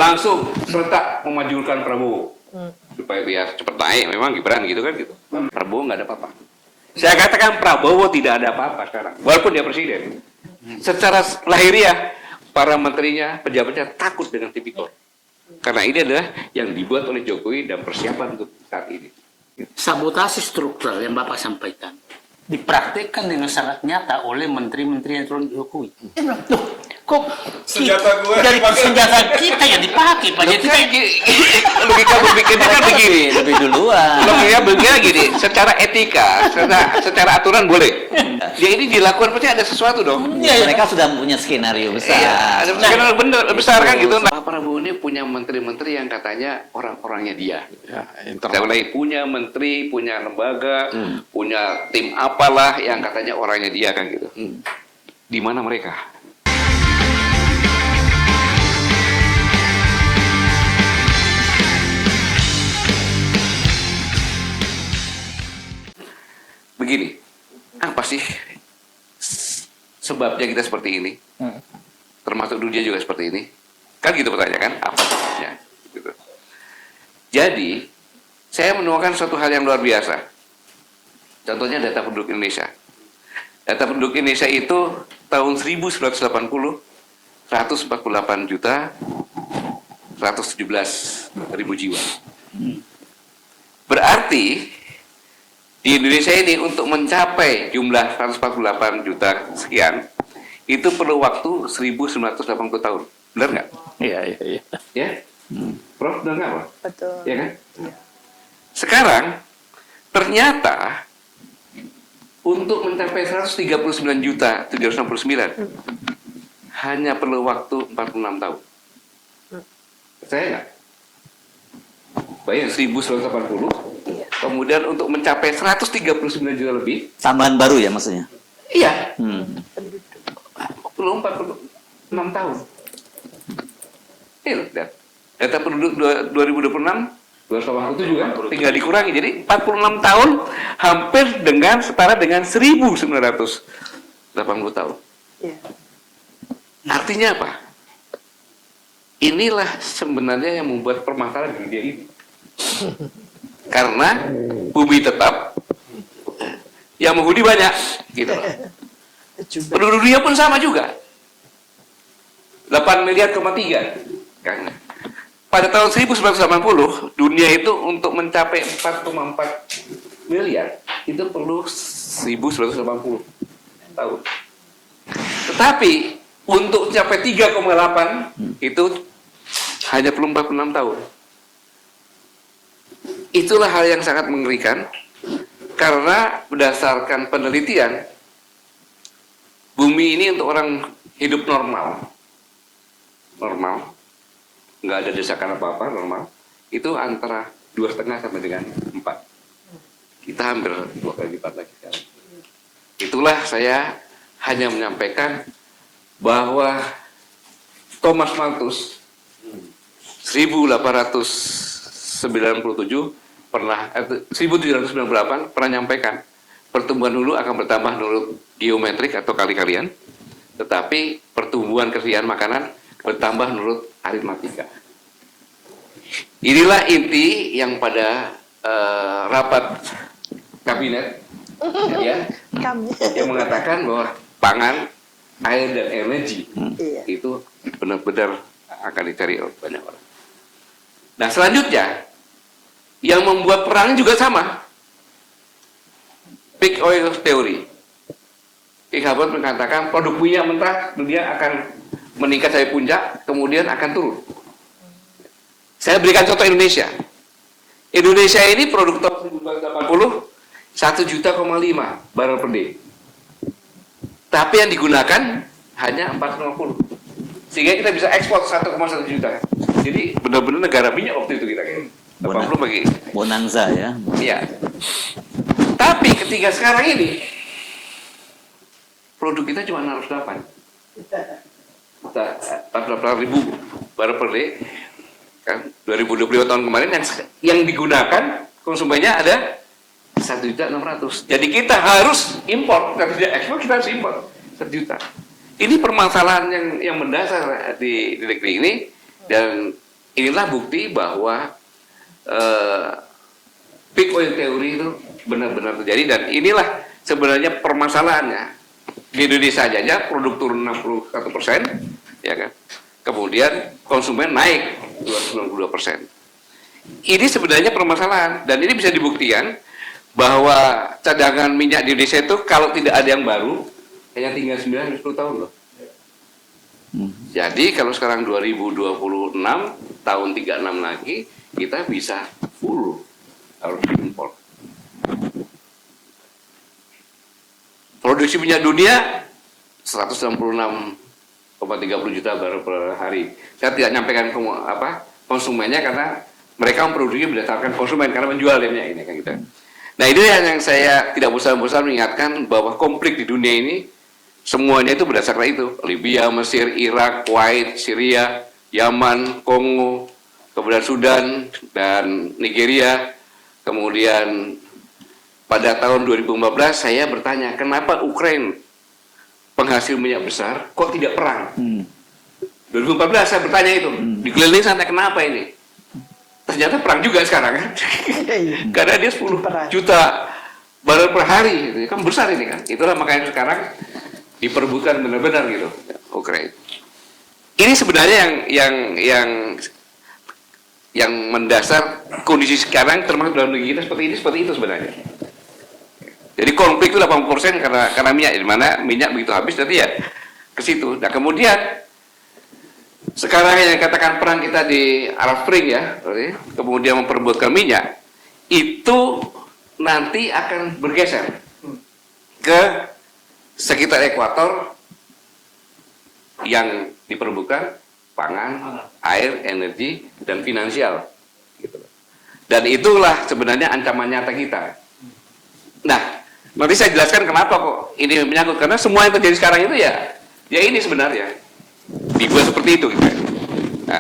langsung serentak memajukan Prabowo supaya biar cepat naik. Memang Gibran gitu kan gitu. Prabowo nggak ada apa-apa. Saya katakan Prabowo tidak ada apa-apa sekarang, walaupun dia presiden. Secara lahiriah para menterinya, pejabatnya takut dengan tipikor. Karena ini adalah yang dibuat oleh Jokowi dan persiapan untuk saat ini. Sabotase struktural yang Bapak sampaikan dipraktekkan dengan sangat nyata oleh menteri-menteri yang turun Jokowi. Loh, kok Senjata gue dari dipakai. senjata kita yang dipakai, Pak. Jadi Logika berpikirnya kan begini. Lebih duluan. Logika berpikirnya gini, secara etika, secara aturan boleh. Ya ini dilakukan pasti ada sesuatu dong. Mereka sudah punya skenario besar. Iya, ada skenario bener besar kan gitu. Pak Prabowo ini punya menteri-menteri yang katanya orang-orangnya dia. Saya ulangi, punya menteri, punya lembaga, punya tim apalah yang katanya orangnya dia kan gitu. Di mana mereka? Begini, apa sih sebabnya kita seperti ini? Termasuk dunia juga seperti ini? Kan gitu pertanyaan kan? Apa sebabnya? Gitu. Jadi, saya menemukan suatu hal yang luar biasa. Contohnya data penduduk Indonesia. Data penduduk Indonesia itu tahun 1980, 148 juta, 117 ribu jiwa. Berarti, di Indonesia ini untuk mencapai jumlah 148 juta sekian, itu perlu waktu 1980 tahun. Benar nggak? Iya. Ya? Prof, benar nggak, Prof? Betul. Ya kan? Sekarang, ternyata untuk mencapai 139 juta 769 hanya perlu waktu 46 tahun. Percaya nggak? Bayang 1980, kemudian untuk mencapai 139 juta lebih, Tambahan baru ya maksudnya? iya, perlu 46 tahun. Ini loh, data penduduk 2026, 287 kan, tinggal dikurangi. Jadi 46 tahun hampir setara dengan 1980 tahun. Iya. Artinya apa? Inilah sebenarnya yang membuat permasalahan di dunia ini. Karena bumi tetap, yang menghuni banyak, gitu loh. Penduduk dunia pun sama juga. 8 miliar, 3. Kan? Pada tahun 1980, dunia itu untuk mencapai 4,4 miliar, itu perlu 1980 tahun. Tetapi, untuk mencapai 3,8, itu hanya perlu 46 tahun. Itulah hal yang sangat mengerikan, karena berdasarkan penelitian, bumi ini untuk orang hidup normal, nggak ada desakan apa-apa, normal, itu antara 2,5 sampai dengan 4. Kita hampir 2 kali lipat lagi sekarang. Itulah saya hanya menyampaikan bahwa Thomas Malthus 1897 pernah 1798 pernah menyampaikan pertumbuhan hulu akan bertambah menurut geometrik atau kali-kalian, tetapi pertumbuhan kesediaan makanan bertambah menurut aritmatika. Inilah inti yang pada rapat kabinet ya, yang mengatakan bahwa pangan, air dan energi itu benar-benar akan dicari oleh banyak orang. Nah selanjutnya yang membuat perang juga sama, peak oil theory. Kick Hubbard mengatakan produk minyak mentah dunia akan meningkat sampai puncak, kemudian akan turun. Saya berikan contoh Indonesia. Indonesia ini produk tahun 1980 1,5 juta barrel per day. Tapi yang digunakan hanya 450. Sehingga kita bisa ekspor 1,1 juta. Jadi benar-benar negara minyak waktu itu kita kan. 80 bagi. Bonanza ya. Iya. Tapi ketika sekarang ini produk kita cuma 608. 48 ribu barrel per day. Kan 2025 tahun kemarin yang digunakan konsumennya ada 1.600.000. Jadi kita harus impor, kalau tidak ekspor kita harus impor 1 juta. Ini permasalahan yang mendasar di negeri ini, dan inilah bukti bahwa peak oil theory itu benar-benar terjadi, dan inilah sebenarnya permasalahannya. Di Indonesia aja produk turun 61%, ya kan? Kemudian konsumen naik 292%. Ini sebenarnya permasalahan, dan ini bisa dibuktikan bahwa cadangan minyak di Indonesia itu kalau tidak ada yang baru hanya tinggal 9-10 tahun loh. Jadi kalau sekarang 2026, tahun 36 lagi, kita bisa full harus impor. Produksi minyak dunia 166,30 juta barel per hari. Saya tidak nyampaikan ke konsumennya karena mereka memproduksi berdasarkan konsumen karena menjual minyak ini kan gitu. Nah, ini yang saya tidak bosan-bosan mengingatkan bahwa konflik di dunia ini semuanya itu berdasarkan itu. Libya, Mesir, Irak, Kuwait, Syria, Yaman, Kongo, kemudian Sudan, dan Nigeria. Kemudian pada tahun 2015 saya bertanya, kenapa Ukraina penghasil minyak besar kok tidak perang? 2014 saya bertanya itu, dikelilingi santai, kenapa ini? Ternyata perang juga sekarang kan. Karena dia 10 juta barel per hari, gitu. Kan besar ini kan. Itulah makanya sekarang diperebutkan benar-benar gitu, Ukraina. Ini sebenarnya yang mendasar kondisi sekarang, termasuk dalam negeri kita seperti itu sebenarnya. Jadi konflik itu 80% karena minyak, di mana minyak begitu habis nanti ya ke situ. Nah, kemudian sekarang yang katakan perang kita di Arab Spring ya, kemudian memperebutkan minyak, itu nanti akan bergeser ke sekitar ekuator yang diperebutkan pangan, air, energi, dan finansial. Gitu. Dan itulah sebenarnya ancaman nyata kita. Nah, nanti saya jelaskan kenapa kok ini menyangkut, karena semua yang terjadi sekarang itu ya ini sebenarnya dibuat seperti itu. Gitu. Nah,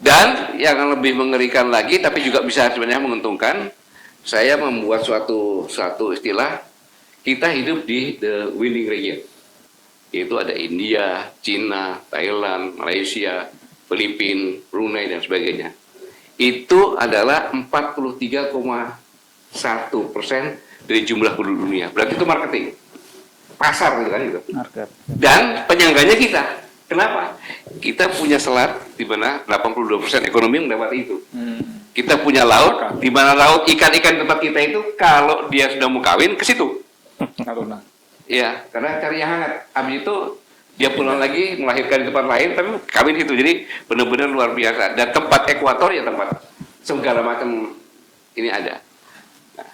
dan yang lebih mengerikan lagi, tapi juga bisa sebenarnya menguntungkan, saya membuat suatu istilah, kita hidup di the winning region. Yaitu ada India, Cina, Thailand, Malaysia, Filipina, Brunei, dan sebagainya. Itu adalah 43,1% dari jumlah penduduk dunia. Berarti itu marketing. Pasar gitu kan itu. Market. Dan penyangganya kita. Kenapa? Kita punya selat di mana 82% ekonomi mendapat itu. Kita punya laut, di mana laut ikan-ikan tempat kita itu kalau dia sudah mau kawin ke situ. Iya, karena cari yang hangat. Habis itu dia pulang lagi melahirkan di tempat lain, tapi kawin situ. Jadi benar-benar luar biasa. Dan tempat ekuator ya tempat segala macam ini ada. Nah.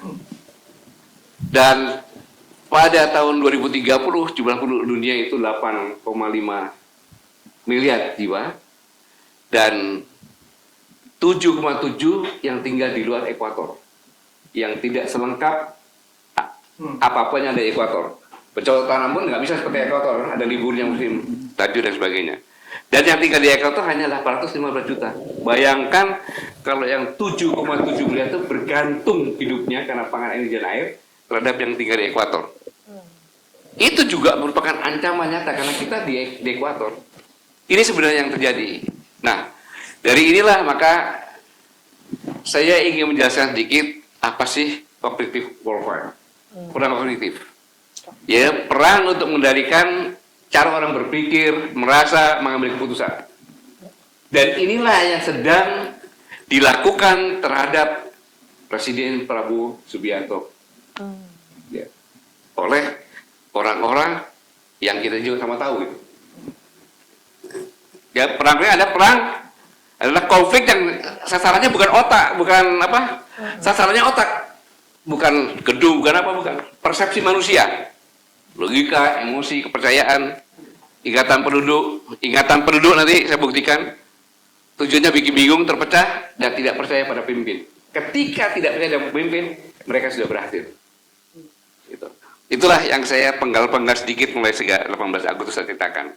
Dan pada tahun 2030 jumlah penduduk dunia itu 8,5 miliar jiwa, dan 7,7 yang tinggal di luar ekuator, yang tidak selengkap apa-apanya ada ekuator. Bercocok tanam pun nggak bisa seperti ekuator, ada liburnya musim salju dan sebagainya. Dan yang tinggal di ekuator hanya 815 juta. Bayangkan kalau yang 7,7 miliar itu bergantung hidupnya karena pangan, energi, dan air terhadap yang tinggal di ekuator. Itu juga merupakan ancaman nyata karena kita di ekuator. Ini sebenarnya yang terjadi. Nah, dari inilah maka saya ingin menjelaskan sedikit apa sih cognitive warfare. Perang kognitif. Ya, perang untuk mengendalikan cara orang berpikir, merasa, mengambil keputusan. Dan inilah yang sedang dilakukan terhadap Presiden Prabowo Subianto. Ya, oleh orang-orang yang kita juga sama tahu gitu. Ya, perangnya adalah konflik yang sasarannya bukan otak, bukan apa? Sasarannya otak. Bukan gedung, bukan apa, bukan. Persepsi manusia. Logika, emosi, kepercayaan, ingatan penduduk nanti saya buktikan. Tujuannya bikin bingung, terpecah, dan tidak percaya pada pemimpin. Ketika tidak percaya pada pemimpin, mereka sudah berhasil. Gitu. Itulah yang saya penggal-penggal sedikit mulai 18 Agustus saya ceritakan.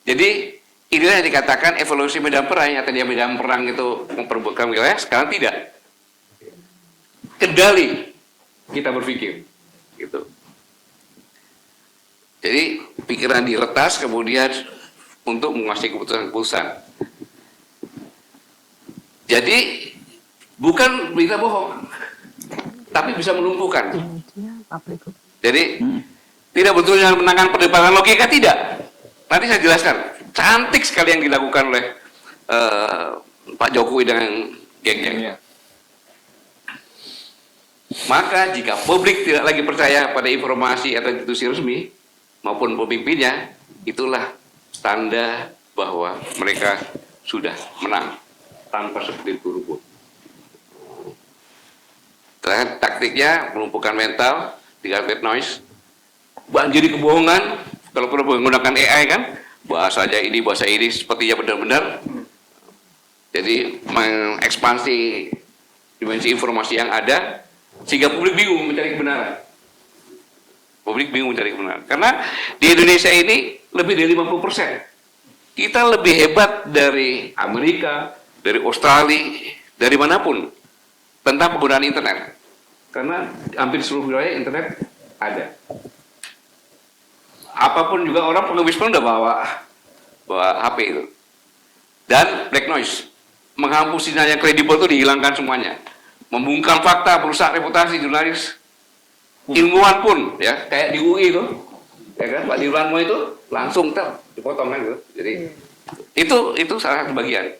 Jadi, inilah yang dikatakan evolusi medan perang. Yang tadinya medan perang itu memperebutkan wilayah, sekarang tidak. Kendali kita berpikir. Gitu. Jadi, pikiran diretas kemudian untuk menguasai keputusan-keputusan. Jadi bukan berita bohong, tapi bisa melumpuhkan. Jadi tidak betulnya menangkan perdebatan logika, tidak. Nanti saya jelaskan. Cantik sekali yang dilakukan oleh Pak Jokowi dengan geng-gengnya. Maka jika publik tidak lagi percaya pada informasi atau institusi resmi maupun pemimpinnya, itulah tanda bahwa mereka sudah menang tanpa seperti rubuh. Taktiknya melumpuhkan mental, tinggal white noise, banjiri kebohongan. Kalau perlu menggunakan AI kan, bahasanya ini bahasa ini sepertinya benar-benar. Jadi mengekspansi dimensi informasi yang ada sehingga publik bingung mencari kebenaran. Publik bingung mencari kebenaran. Karena di Indonesia ini lebih dari 50%. Kita lebih hebat dari Amerika, dari Australia, dari manapun tentang penggunaan internet. Karena hampir seluruh wilayah internet ada. Apapun juga orang pengemis pun udah bawa HP itu. Dan black noise, menghapus sinyal yang kredibel itu dihilangkan semuanya. Membungkam fakta, merusak reputasi jurnalis. Ilmuwan pun, ya kayak di UI itu, ya kan Pak Dirwanmo itu langsung dipotong kan gitu. Jadi itu salah satu bagian.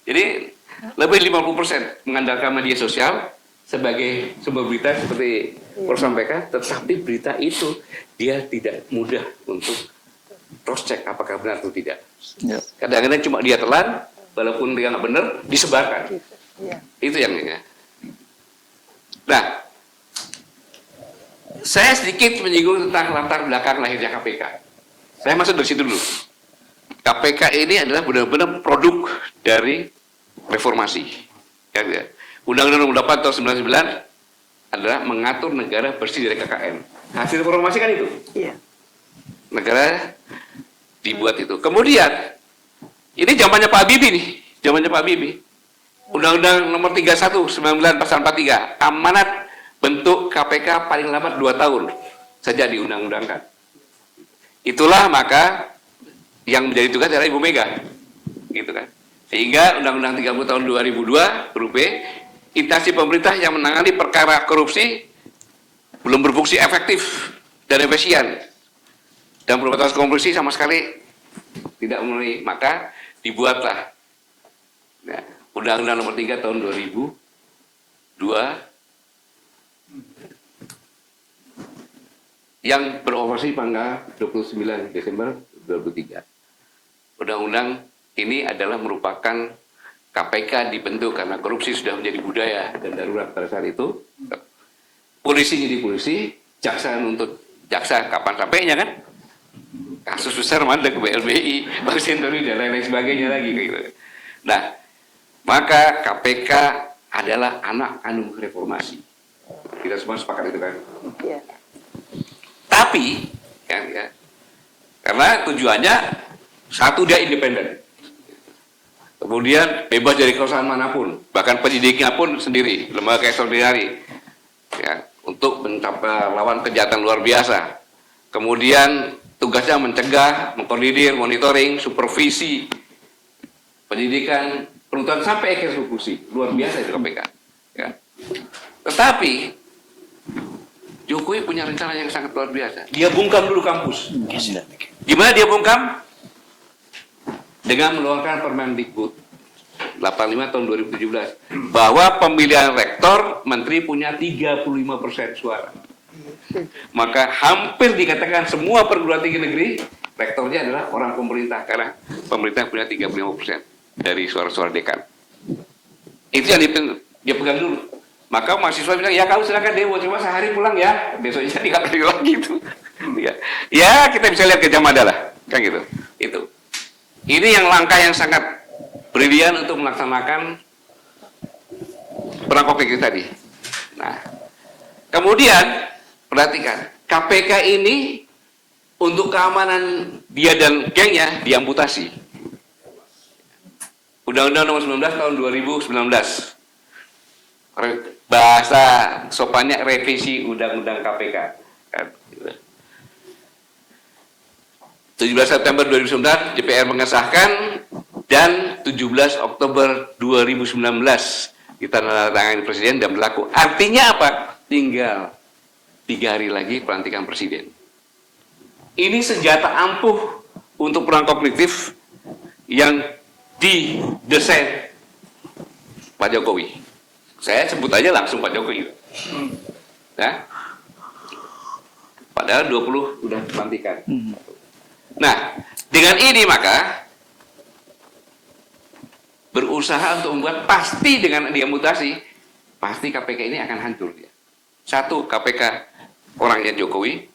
Jadi lebih 50% mengandalkan media sosial sebagai sumber berita seperti Prof sampaikan, tetapi berita itu dia tidak mudah untuk cross check apakah benar atau tidak. Kadang-kadang cuma dia telan, walaupun dia nggak benar, disebarkan. Itu yang ini. Nah, saya sedikit menyinggung tentang latar belakang lahirnya KPK. Saya masuk dari situ dulu. KPK ini adalah benar-benar produk dari reformasi. Ya. Undang-Undang Nomor 8 tahun 99 adalah mengatur negara bersih dari KKN. Hasil reformasi kan itu. Iya. Negara dibuat itu. Kemudian ini zamannya Pak Habibie nih, zamannya Pak Habibie. Undang-Undang Nomor 31 99 pasal 43, amanat bentuk KPK paling lambat 2 tahun saja diundang-undangkan. Itulah maka yang menjadi tugas adalah Ibu Mega, gitu kan. Sehingga Undang-Undang 30 tahun 2002 huruf B, instansi pemerintah yang menangani perkara korupsi belum berfungsi efektif dan efisien, dan pemberantasan korupsi sama sekali tidak memenuhi, maka dibuatlah ya, Undang-Undang Nomor 3 tahun 2002 yang beroperasi tanggal 29 Desember 2003. Undang-undang ini adalah merupakan KPK dibentuk karena korupsi sudah menjadi budaya dan darurat pada saat itu. Polisi jadi polisi, jaksa nuntut jaksa, kapan sampainya kan? Kasus besar mana ke BLBI, Bang Senturi dan lain-lain sebagainya lagi gitu. Nah, maka KPK adalah anak kandung reformasi. Kita semua sepakat itu kan? Iya. Tapi, ya, karena tujuannya satu, dia independen. Kemudian bebas dari kesalahan manapun, bahkan penyidiknya pun sendiri, lembaga ekstraordinari, ya, untuk mencapai lawan kejahatan luar biasa. Kemudian tugasnya mencegah, mengkoordinar, monitoring, supervisi, penyidikan, penuntutan sampai eksekusi. Luar biasa itu KPK. Ya. Tetapi Jokowi punya rencana yang sangat luar biasa. Dia bungkam dulu kampus. Gimana dia bungkam? Dengan mengeluarkan Permendikbud 85 tahun 2017 bahwa pemilihan rektor menteri punya 35% suara. Maka hampir dikatakan semua perguruan tinggi negeri rektornya adalah orang pemerintah karena pemerintah punya 35% dari suara-suara dekan. Itu yang dia pegang dulu. Maka mahasiswa bilang, ya kamu silakan demo, cuma sehari pulang ya, besoknya tidak pergi lagi itu. Ya kita bisa lihat Gajah Mada lah, kan gitu. Itu. Ini yang langkah yang sangat brilian untuk melaksanakan perang konflik tadi. Nah, kemudian perhatikan, KPK ini untuk keamanan dia dan gengnya diamputasi. Undang-Undang Nomor 19 tahun 2019. Bahasa sopannya revisi Undang-Undang KPK. 17 September 2019 DPR mengesahkan dan 17 17 Oktober 2019 ditandatangani Presiden dan berlaku. Artinya apa? Tinggal 3 hari lagi pelantikan Presiden. Ini senjata ampuh untuk perang kognitif yang didesain Pak Jokowi. Saya sebut aja langsung Pak Jokowi. Nah, padahal 20 udah pelantikan. Nah, dengan ini maka berusaha untuk membuat pasti dengan dia mutasi, pasti KPK ini akan hancur dia. Satu, KPK orangnya Jokowi,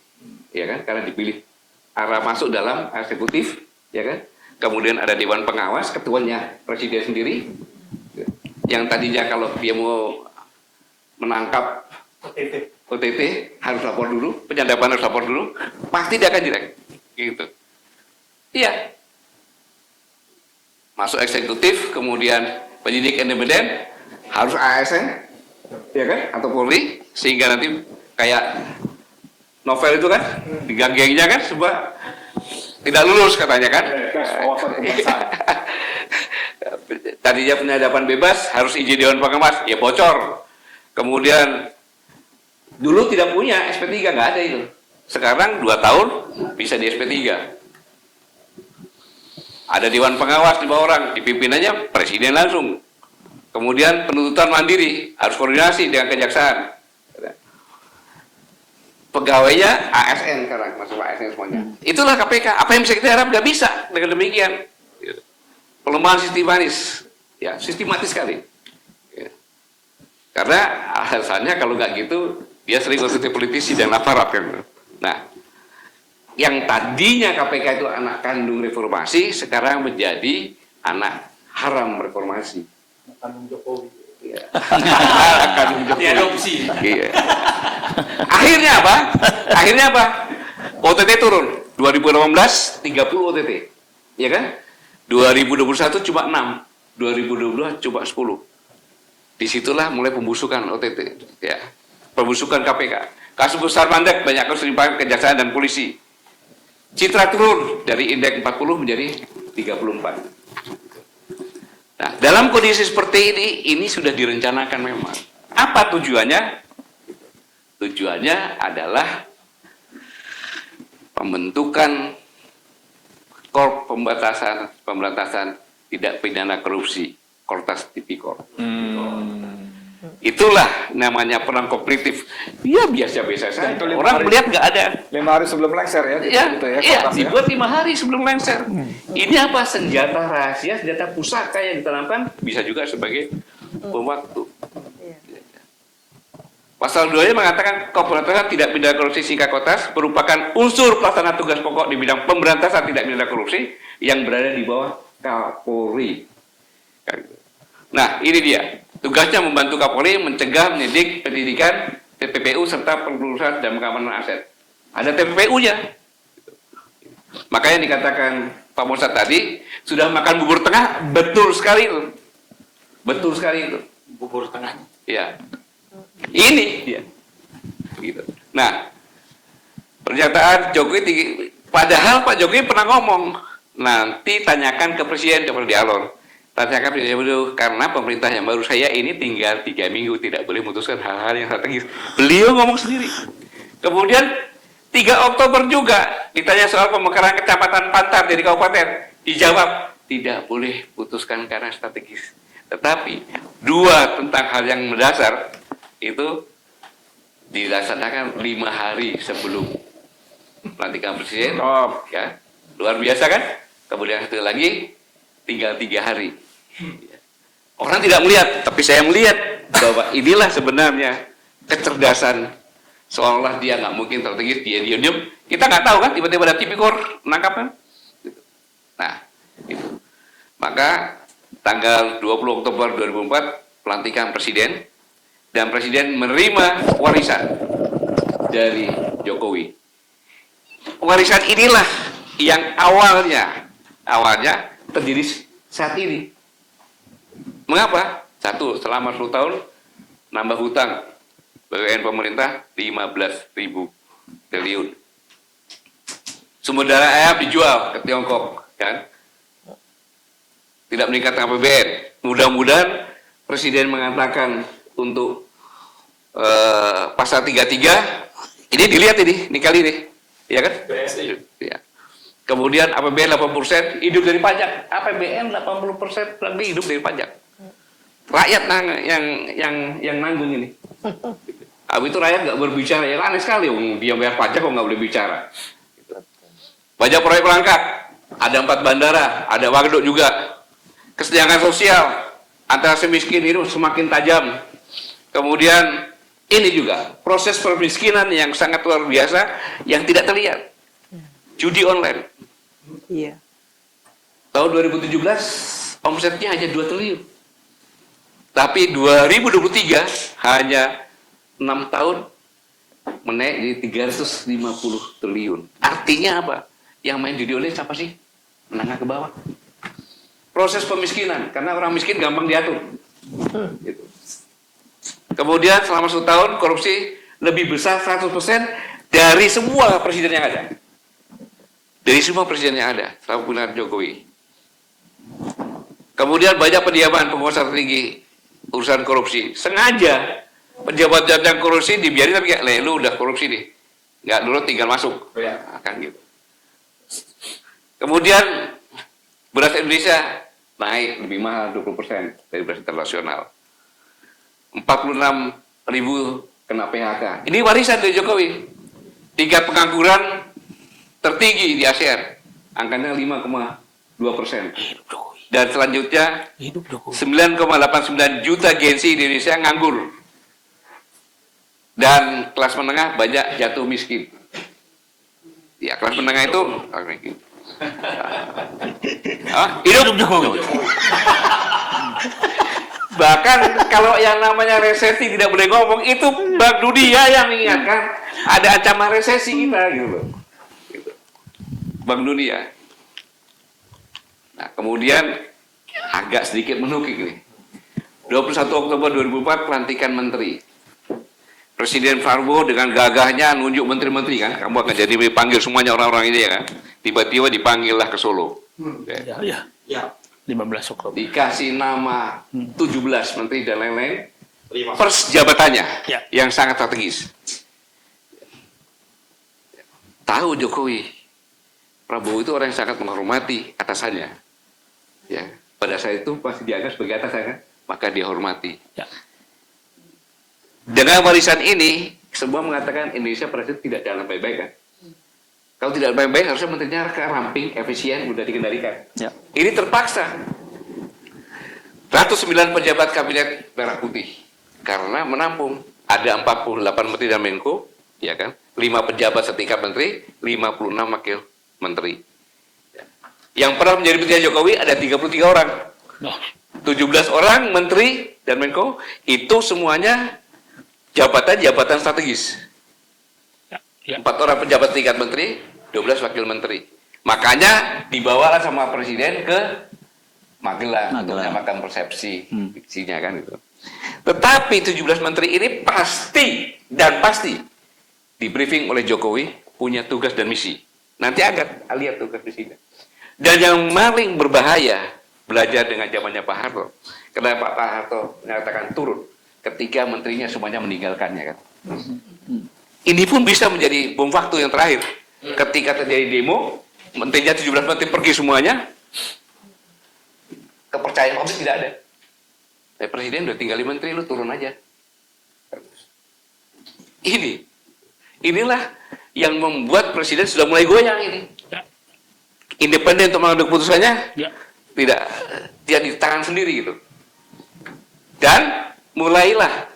ya kan, karena dipilih arah masuk dalam eksekutif, ya kan. Kemudian ada Dewan Pengawas, ketuanya Presiden sendiri, yang tadinya kalau dia mau menangkap OTT harus lapor dulu, penyadapan harus lapor dulu, pasti dia akan jelek, gitu. Iya. Masuk eksekutif, kemudian penyidik independen, harus ASN, ya kan, atau Polri, sehingga nanti kayak novel itu kan, digagengnya kan, sebuah tidak lulus katanya kan. Tadinya penyadapan bebas, harus izin Dewan Pengawas, ya bocor. Kemudian dulu tidak punya SP3, nggak ada itu. Sekarang 2 tahun bisa di SP3. Ada Dewan Pengawas 5 orang, dipimpinannya Presiden langsung. Kemudian penuntutan mandiri, harus koordinasi dengan kejaksaan. Pegawainya ASN sekarang, masuk ASN semuanya. Itulah KPK. Apa yang bisa kita harap? Nggak bisa dengan demikian. Pelemahan sistematis sekali. Karena alasannya kalau nggak gitu, dia sering konsumsi politisi dan aparat kan. Nah, yang tadinya KPK itu anak kandung reformasi, sekarang menjadi anak haram reformasi. Anak kandung Jokowi. Iya. Anak kandung Jokowi. Diadopsi. Iya. Akhirnya apa? Akhirnya apa? OTT turun. 2018 30 OTT, ya kan? 2021 cuma 6, 2022 cuma 10. Disitulah mulai pembusukan OTT, ya. Pembusukan KPK. Kasus besar mandek, banyak kasus limpahkan kejaksaan dan polisi. Citra turun dari indeks 40 menjadi 34. Nah, dalam kondisi seperti ini sudah direncanakan memang. Apa tujuannya? Tujuannya adalah pembentukan Korp Pemberantasan Tidak Pidana Korupsi, Kortas Tipikor. Itulah namanya perang kognitif. Ya biasa-biasa saja. Orang melihat nggak ada. 5 hari sebelum lengser ya? Iya, dibuat 5 hari sebelum lengser. Ini apa? Senjata rahasia, senjata pusaka yang ditanamkan, bisa juga sebagai bom waktu. Pasal 2-nya mengatakan Pemberantasan Tidak Pidana Korupsi singkat Kotas merupakan unsur pelaksana tugas pokok di bidang pemberantasan tidak pidana korupsi yang berada di bawah Kapolri. Nah, ini dia. Tugasnya membantu Kapolri mencegah, menyidik, penyidikan, TPPU serta pengurusan dan pengamanan aset. Ada TPPU-nya. Makanya dikatakan Pak Monsat tadi sudah makan bubur tengah, betul sekali itu. Betul sekali itu. Bubur tengah. Ya. Ini dia. Gitu. Nah, pernyataan Jokowi padahal Pak Jokowi pernah ngomong, nanti tanyakan ke Presiden seperti dialog. Tanyakan Presiden dulu, karena pemerintah yang baru saya ini tinggal 3 minggu, tidak boleh memutuskan hal-hal yang strategis. Beliau ngomong sendiri. Kemudian 3 Oktober juga ditanya soal pemekaran Kecamatan Pantar dari kabupaten, dijawab tidak boleh putuskan karena strategis. Tetapi 2 tentang hal yang mendasar itu dilaksanakan 5 hari sebelum pelantikan Presiden. Ya, luar biasa kan? Kemudian satu lagi tinggal 3 hari. Orang tidak melihat, tapi saya melihat bahwa inilah sebenarnya kecerdasan. Seolah dia nggak mungkin strategis, dia diam-diam. Kita nggak tahu kan, tiba-tiba ada tipikor menangkap kan? Nah, itu. Maka tanggal 20 Oktober 2004 pelantikan Presiden, dan Presiden menerima warisan dari Jokowi. Warisan inilah yang awalnya terdiri saat ini. Mengapa? 1, selama 10 tahun nambah hutang BUMN pemerintah 15.000 triliun. Sumber daya air dijual ke Tiongkok, kan? tidak meningkatkan APBN. Mudah-mudahan Presiden mengatakan untuk pasal 33 ini dilihat ini kali nih, ya kan? BSI. Ya. Kemudian APBN 80% hidup dari pajak, APBN 80% lagi hidup dari pajak. Rakyat yang nanggung ini. Habis itu rakyat nggak berbicara, ya aneh sekali, dia bayar pajak kok nggak boleh bicara. Pajak proyek perangkat, ada 4 bandara, ada waduk juga. Kesenjangan sosial antara semiskin itu semakin tajam. Kemudian ini juga proses permiskinan yang sangat luar biasa yang tidak terlihat. Judi online. Iya. Tahun 2017 omsetnya hanya 2 triliun. Tapi 2023 hanya 6 tahun menaik jadi 350 triliun. Artinya apa? Yang main judi online siapa sih? Menengah ke bawah. Proses pemiskinan, karena orang miskin gampang diatur. Gitu. Kemudian selama 1 tahun korupsi lebih besar 100% dari semua presiden yang ada. Dari semua presiden yang ada selama pemerintahan Jokowi. Kemudian banyak pendiaman penguasa tertinggi urusan korupsi. Sengaja pejabat-pejabat yang korupsi dibiarin, tapi kayak, lu udah korupsi nih. Nggak dulu tinggal masuk. Ya. Akan gitu. Kemudian beras Indonesia naik lebih mahal 20% dari beras internasional. 46.000 kena PHK. Ini warisan dari Jokowi. Tingkat pengangguran tertinggi di ASEAN, angkanya 5,2%. Dan selanjutnya 9,89 juta Gen-Z di Indonesia nganggur. Dan kelas menengah banyak jatuh miskin. Ya, kelas menengah itu hidup Jokowi. Bahkan kalau yang namanya resesi tidak boleh ngomong, itu Bank Dunia yang mengingatkan ada ancaman resesi kita gitu. Bank Dunia. Nah, kemudian agak sedikit menukik nih. 21 Oktober 2004 pelantikan menteri. Presiden Prabowo dengan gagahnya nunjuk menteri-menteri kan, kamu akan jadi dipanggil semuanya orang-orang ini ya kan. Tiba-tiba dipanggil lah ke Solo. Ya. 15 Oktober. Dikasih nama 17 menteri dan lain-lain. Pers jabatannya Ya. yang sangat strategis. Tahu Jokowi, Prabowo itu orang yang sangat menghormati atasannya. Ya, pada saat itu pasti dianggap sebagai atasan kan, maka dihormati. Ya. Dengan warisan ini, semua mengatakan Indonesia pada saat itu tidak jalan baik-baik kan. Kalau tidak baik-baik harusnya menterinya ramping, efisien, mudah dikendalikan. Ya. Ini terpaksa. 109 pejabat kabinet merah putih karena menampung ada 48 menteri dan Menko, ya kan? 5 pejabat setingkat menteri, 56 wakil menteri. Yang pernah menjadi menteri Jokowi ada 33 orang. 17 orang menteri dan Menko itu semuanya jabatan-jabatan strategis. Ya. 4 orang pejabat tingkat menteri, 12 wakil menteri. Makanya dibawalah sama presiden ke Magelang untuk menyamakan persepsi fiksinya kan itu. Tetapi 17 menteri ini pasti di briefing oleh Jokowi punya tugas dan misi. Nanti akan lihat tugas misinya. Dan yang paling berbahaya belajar dengan zamannya Pak Harto. Karena Pak Harto menyatakan turun ketika menterinya semuanya meninggalkannya kan. Ini pun bisa menjadi bom waktu yang terakhir. Ketika terjadi demo, menterinya 17 menteri pergi semuanya, kepercayaan publik tidak ada. Presiden udah tinggal 5 menteri, lu turun aja. Inilah yang membuat presiden sudah mulai goyang ini. Ya. Independen untuk mengambil keputusannya, Ya. tidak di tangan sendiri gitu. Dan mulailah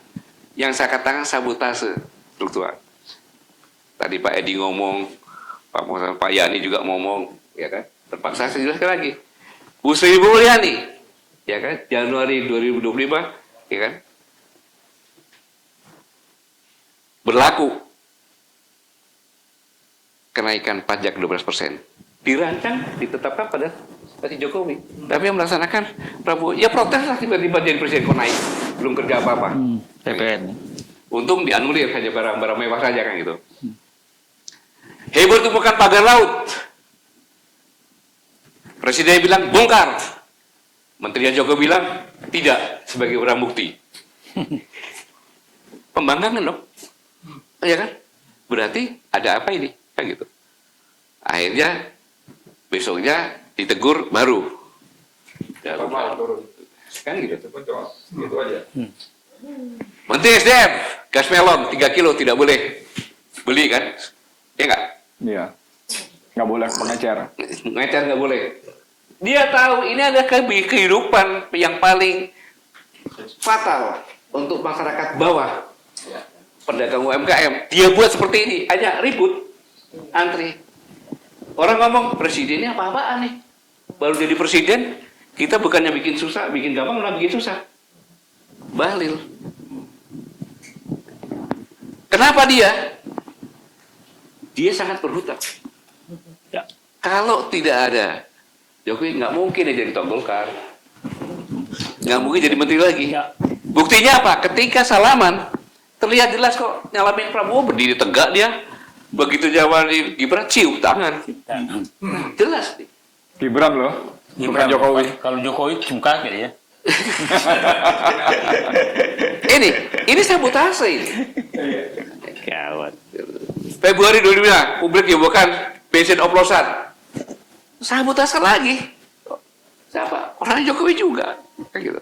yang saya katakan sabotase struktural. Tadi Pak Edi ngomong, Pak Yani juga ngomong, ya kan? Terpaksa saya jelaskan lagi. Bu Sri Mulyani, ya kan? Januari 2025, ya kan? Berlaku kenaikan pajak 12%. Dirancang, ditetapkan pada Presiden Jokowi. Tapi yang melaksanakan Prabowo, ya protes lah tiba-tiba jadi presiden kok naik. Belum kerja apa-apa. PPN. Untung dianulir saja barang-barang mewah saja kan gitu. Heboh temukan pagar laut. Presiden bilang bongkar. Menterinya Jokowi bilang tidak sebagai barang bukti. Pembangkangan dong, ya kan? Berarti ada apa ini? Kan gitu. Akhirnya besoknya ditegur baru. Ya, Formal turun. kan gitu. Itu pun cuma gitu aja. Menteri SDM, gas melon 3 kilo tidak boleh beli kan? Ya nggak? Iya. Nggak boleh pengecer. Ngecer nggak boleh. Dia tahu ini ada kehidupan yang paling fatal untuk masyarakat bawah, pedagang UMKM. Dia buat seperti ini, aja ribut, antri. Orang ngomong presidennya apa-apaan nih? Baru jadi presiden, kita bukannya bikin susah, bikin gampang, malah bikin susah. Bahlil. Kenapa dia? Dia sangat berhutang. Ya. Kalau tidak ada Jokowi, nggak mungkin dia jadi Ketua Golkar, nggak mungkin jadi menteri lagi. Ya. Buktinya apa? Ketika salaman, terlihat jelas kok nyalamin Prabowo, berdiri tegak dia. Begitu jawaban Gibran, cium tangan. Jelas nih. Gibran loh, bukan Jokowi. Kalau Jokowi cium kaki ya. Ini sabotase ini. Gawat. Februari 2005, publik dibukakan bensin oplosan. Sabotase lagi. Siapa? Orang Jokowi juga. Kayak gitu.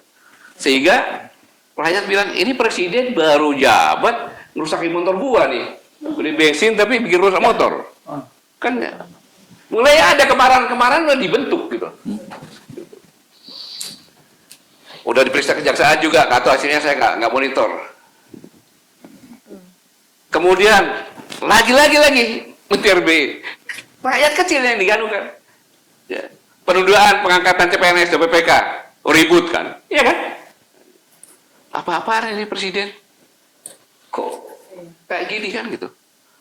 Sehingga rakyat bilang, ini presiden baru jabat, ngerusakin motor gua nih. Beli bensin tapi bikin rusak motor. Kan ya. Mulai ada kemarin-kemarin udah dibentuk gitu. Udah diperiksa kejaksaan juga, atau hasilnya saya nggak monitor. Kemudian lagi Menteri RB, rakyat kecil yang diganukan. Ya. Penundaan pengangkatan CPNS dan PPK, ribut kan? Iya kan? Apa-apaan ini presiden? Kok kayak gini kan gitu?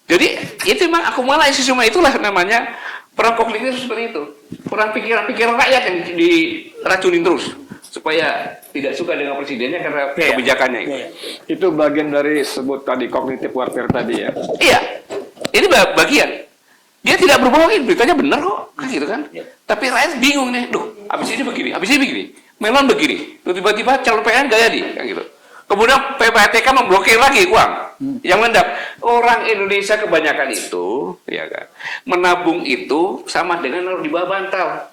Jadi itu memang akumulasi semua itulah namanya perang kognitif seperti itu. Perang pikiran rakyat yang diracunin terus supaya tidak suka dengan presidennya karena kebijakannya itu. Itu bagian dari sebut tadi cognitive warfare tadi ya. Iya, ini bagian. Dia tidak berbohongin, beritanya benar kok, kan gitu kan. Tapi rakyat bingung nih, duh, habis ini begini, melon begini, tiba-tiba calon PN gak jadi, kan gitu. Kemudian PPATK memblokir lagi uang yang mengendap. Orang Indonesia kebanyakan itu, ya kan, menabung itu sama dengan naruh di bawah bantal,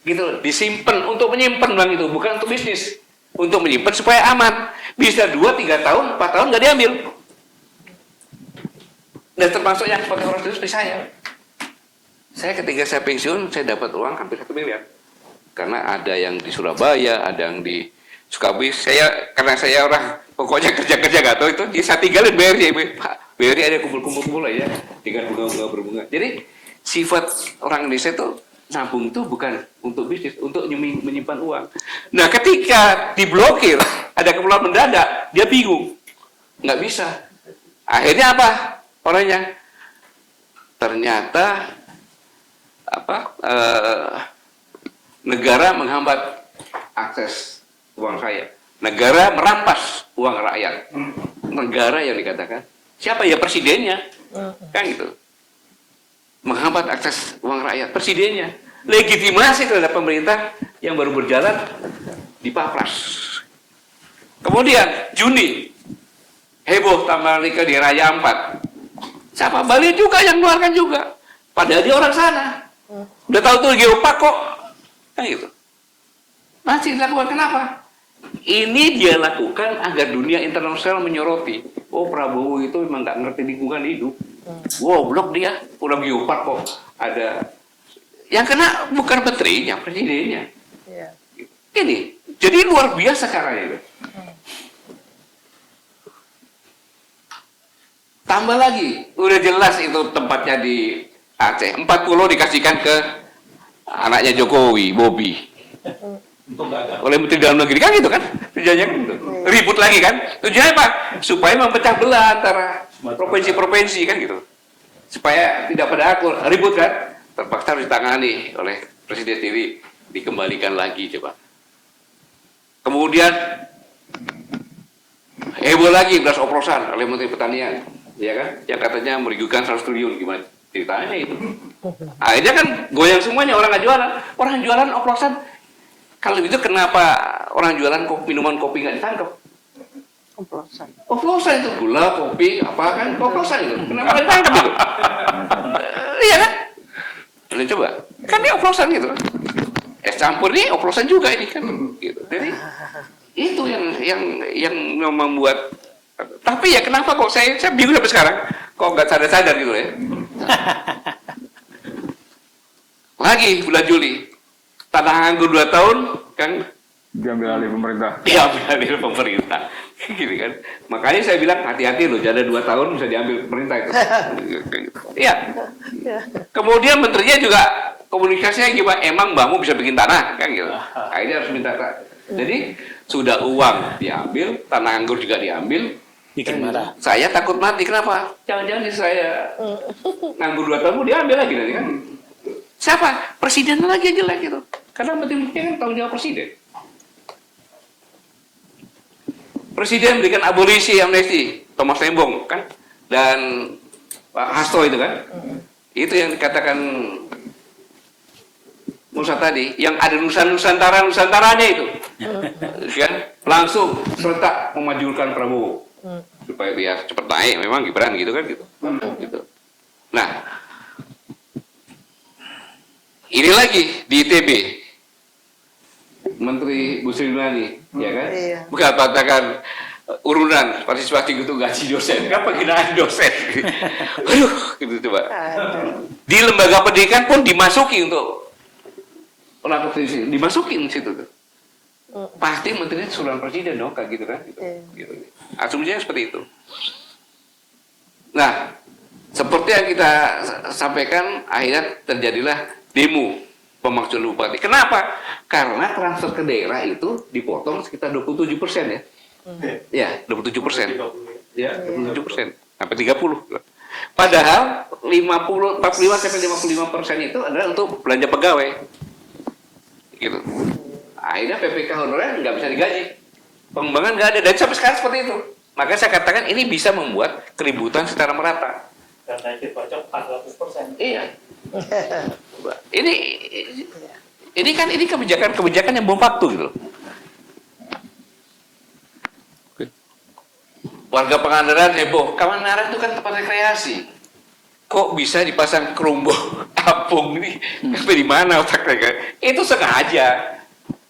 gitu, disimpan untuk menyimpan uang itu, bukan untuk bisnis, untuk menyimpan supaya aman. Bisa 2, 3 tahun, 4 tahun nggak diambil. Dan termasuk yang pakai orang itu seperti saya. Saya ketika saya pensiun, saya dapat uang hampir 1 miliar. Karena ada yang di Surabaya, ada yang di Sukabumi. Karena saya orang pokoknya kerja nggak tahu itu, dia saya tinggalin BRI, Pak. BRI ada kumpul-kumpul aja dengan bunga-bunga berbunga. Jadi sifat orang Indonesia itu nabung itu bukan untuk bisnis, untuk menyimpan uang. Nah, ketika diblokir, ada keperluan mendadak, dia bingung, nggak bisa. Akhirnya apa? Orangnya ternyata negara menghambat akses uang saya. Negara merampas uang rakyat. Negara yang dikatakan siapa ya presidennya, kan gitu. Menghambat akses uang rakyat, presidennya. Legitimasi terhadap pemerintah yang baru berjalan dipapras. Kemudian Juni heboh tambah nikah di Raja Ampat. Siapa? Bali juga yang mengeluarkan juga. Padahal dia orang sana. Udah tahu tuh geopark kok. Kan gitu. Masih dilakukan kenapa? Ini dia lakukan agar dunia internasional menyoroti. Oh, Prabowo itu memang nggak ngerti lingkungan hidup. Wow, blok dia. Udah geopark kok. Ada. Yang kena bukan menterinya, presidennya. Ini. Jadi luar biasa caranya itu. Tambah lagi, udah jelas itu tempatnya di Aceh. 40 dikasihkan ke anaknya Jokowi, Bobi. Oleh Menteri Dalam Negeri, kan gitu kan? Tujuannya kan gitu. Ribut lagi kan? Tujuannya apa? Supaya memecah belah antara provinsi-provinsi kan gitu. Supaya tidak pada akur, ribut kan? Terpaksa harus ditangani oleh Presiden sendiri, dikembalikan lagi coba. Kemudian heboh lagi beras oplosan oleh Menteri Pertanian. Ya kan, yang katanya merugikan 100 triliun, gimana ceritanya itu? Akhirnya kan goyang semuanya, orang nggak jualan, orang jualan oplosan Kalau itu kenapa orang jualan minuman kopi nggak ditangkap? Oplosan. Oplosan itu gula, kopi, apa kan? Oplosan itu. Kenapa nggak ditangkap itu? Iya kan? Udah coba. Kan ini oplosan gitu. Es campur ini oplosan juga ini kan. Gitu. Jadi itu yang membuat. Tapi ya kenapa kok saya bingung sampai sekarang. Kok nggak sadar-sadar gitu ya? Lagi bulan Juli, tanah nganggur 2 tahun kan Diambil alih pemerintah. diambil alih pemerintah. Gini kan. Makanya saya bilang hati-hati loh, janda 2 tahun bisa diambil pemerintah itu. Iya. Kemudian menterinya juga komunikasinya gimana? Emang mbahmu bisa bikin tanah kan gitu. Akhirnya harus minta. Jadi sudah uang diambil, tanah anggur juga diambil. Bikin marah. Saya takut mati. Kenapa? Jangan-jangan saya nganggur 2 tahun mau diambil lagi nanti kan? Siapa? Presiden lagi yang jelek gitu. Karena menteri-menterinya kan tanggung jawab presiden. Presiden berikan abolisi amnesti, Thomas Lembong kan, dan Pak Hasto itu kan, itu yang dikatakan Musa tadi, yang ada Nusantaranya itu, kan, langsung serentak memajukan Prabowo supaya dia cepat naik, memang Gibran gitu kan gitu. Gitu. Nah, ini lagi di ITB. Menteri Bu Sri Mulyani, ya kan? Iya. Bukan katakan urunan partisipasi gitu gaji dosen, kan penghinaan dosen. Aduh, gitu coba. Di lembaga pendidikan pun dimasuki untuk orang petisi, dimasukin situ tuh. Pasti menterinya suruhan presiden dong, kayak gitu kan? Gitu. Gitu. Asumsinya seperti itu. Nah, seperti yang kita sampaikan, akhirnya terjadilah demo pemakzulan bupati. Kenapa? Karena transfer ke daerah itu dipotong sekitar 27% ya. Ya, 27%. Ya, 27%. Sampai 30. Padahal 45% itu adalah untuk belanja pegawai. Gitu. Akhirnya PPK honorer nggak bisa digaji. Pengembangan nggak ada. Dan sampai sekarang seperti itu. Makanya saya katakan ini bisa membuat keributan secara merata. Karena itu pajak 400%. Iya. Ini kan kebijakan yang bom waktu gitu. Warga Pangandaran heboh. Pangandaran itu kan tempat rekreasi. Kok bisa dipasang kerumbuh apung ini? Sampai di mana otaknya? Itu sengaja.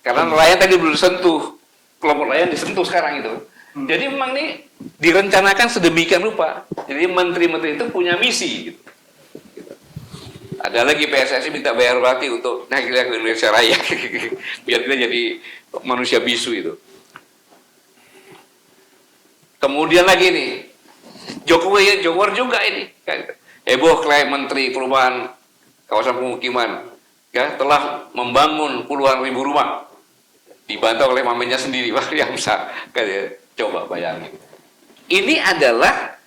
Karena nelayan tadi belum disentuh. Kelompok nelayan disentuh sekarang itu. Jadi memang ini direncanakan sedemikian rupa. Jadi menteri-menteri itu punya misi gitu. Ada lagi PSSI minta bayar royalti untuk naik ke Indonesia Raya. Biar kita jadi manusia bisu itu. Kemudian lagi nih, Jokowi juga ini. Heboh klaim Menteri Perumahan Kawasan Pemukiman. Ya, telah membangun puluhan ribu rumah. Dibantah oleh mamanya sendiri. Wah, yang bisa. Coba bayangin. Ini adalah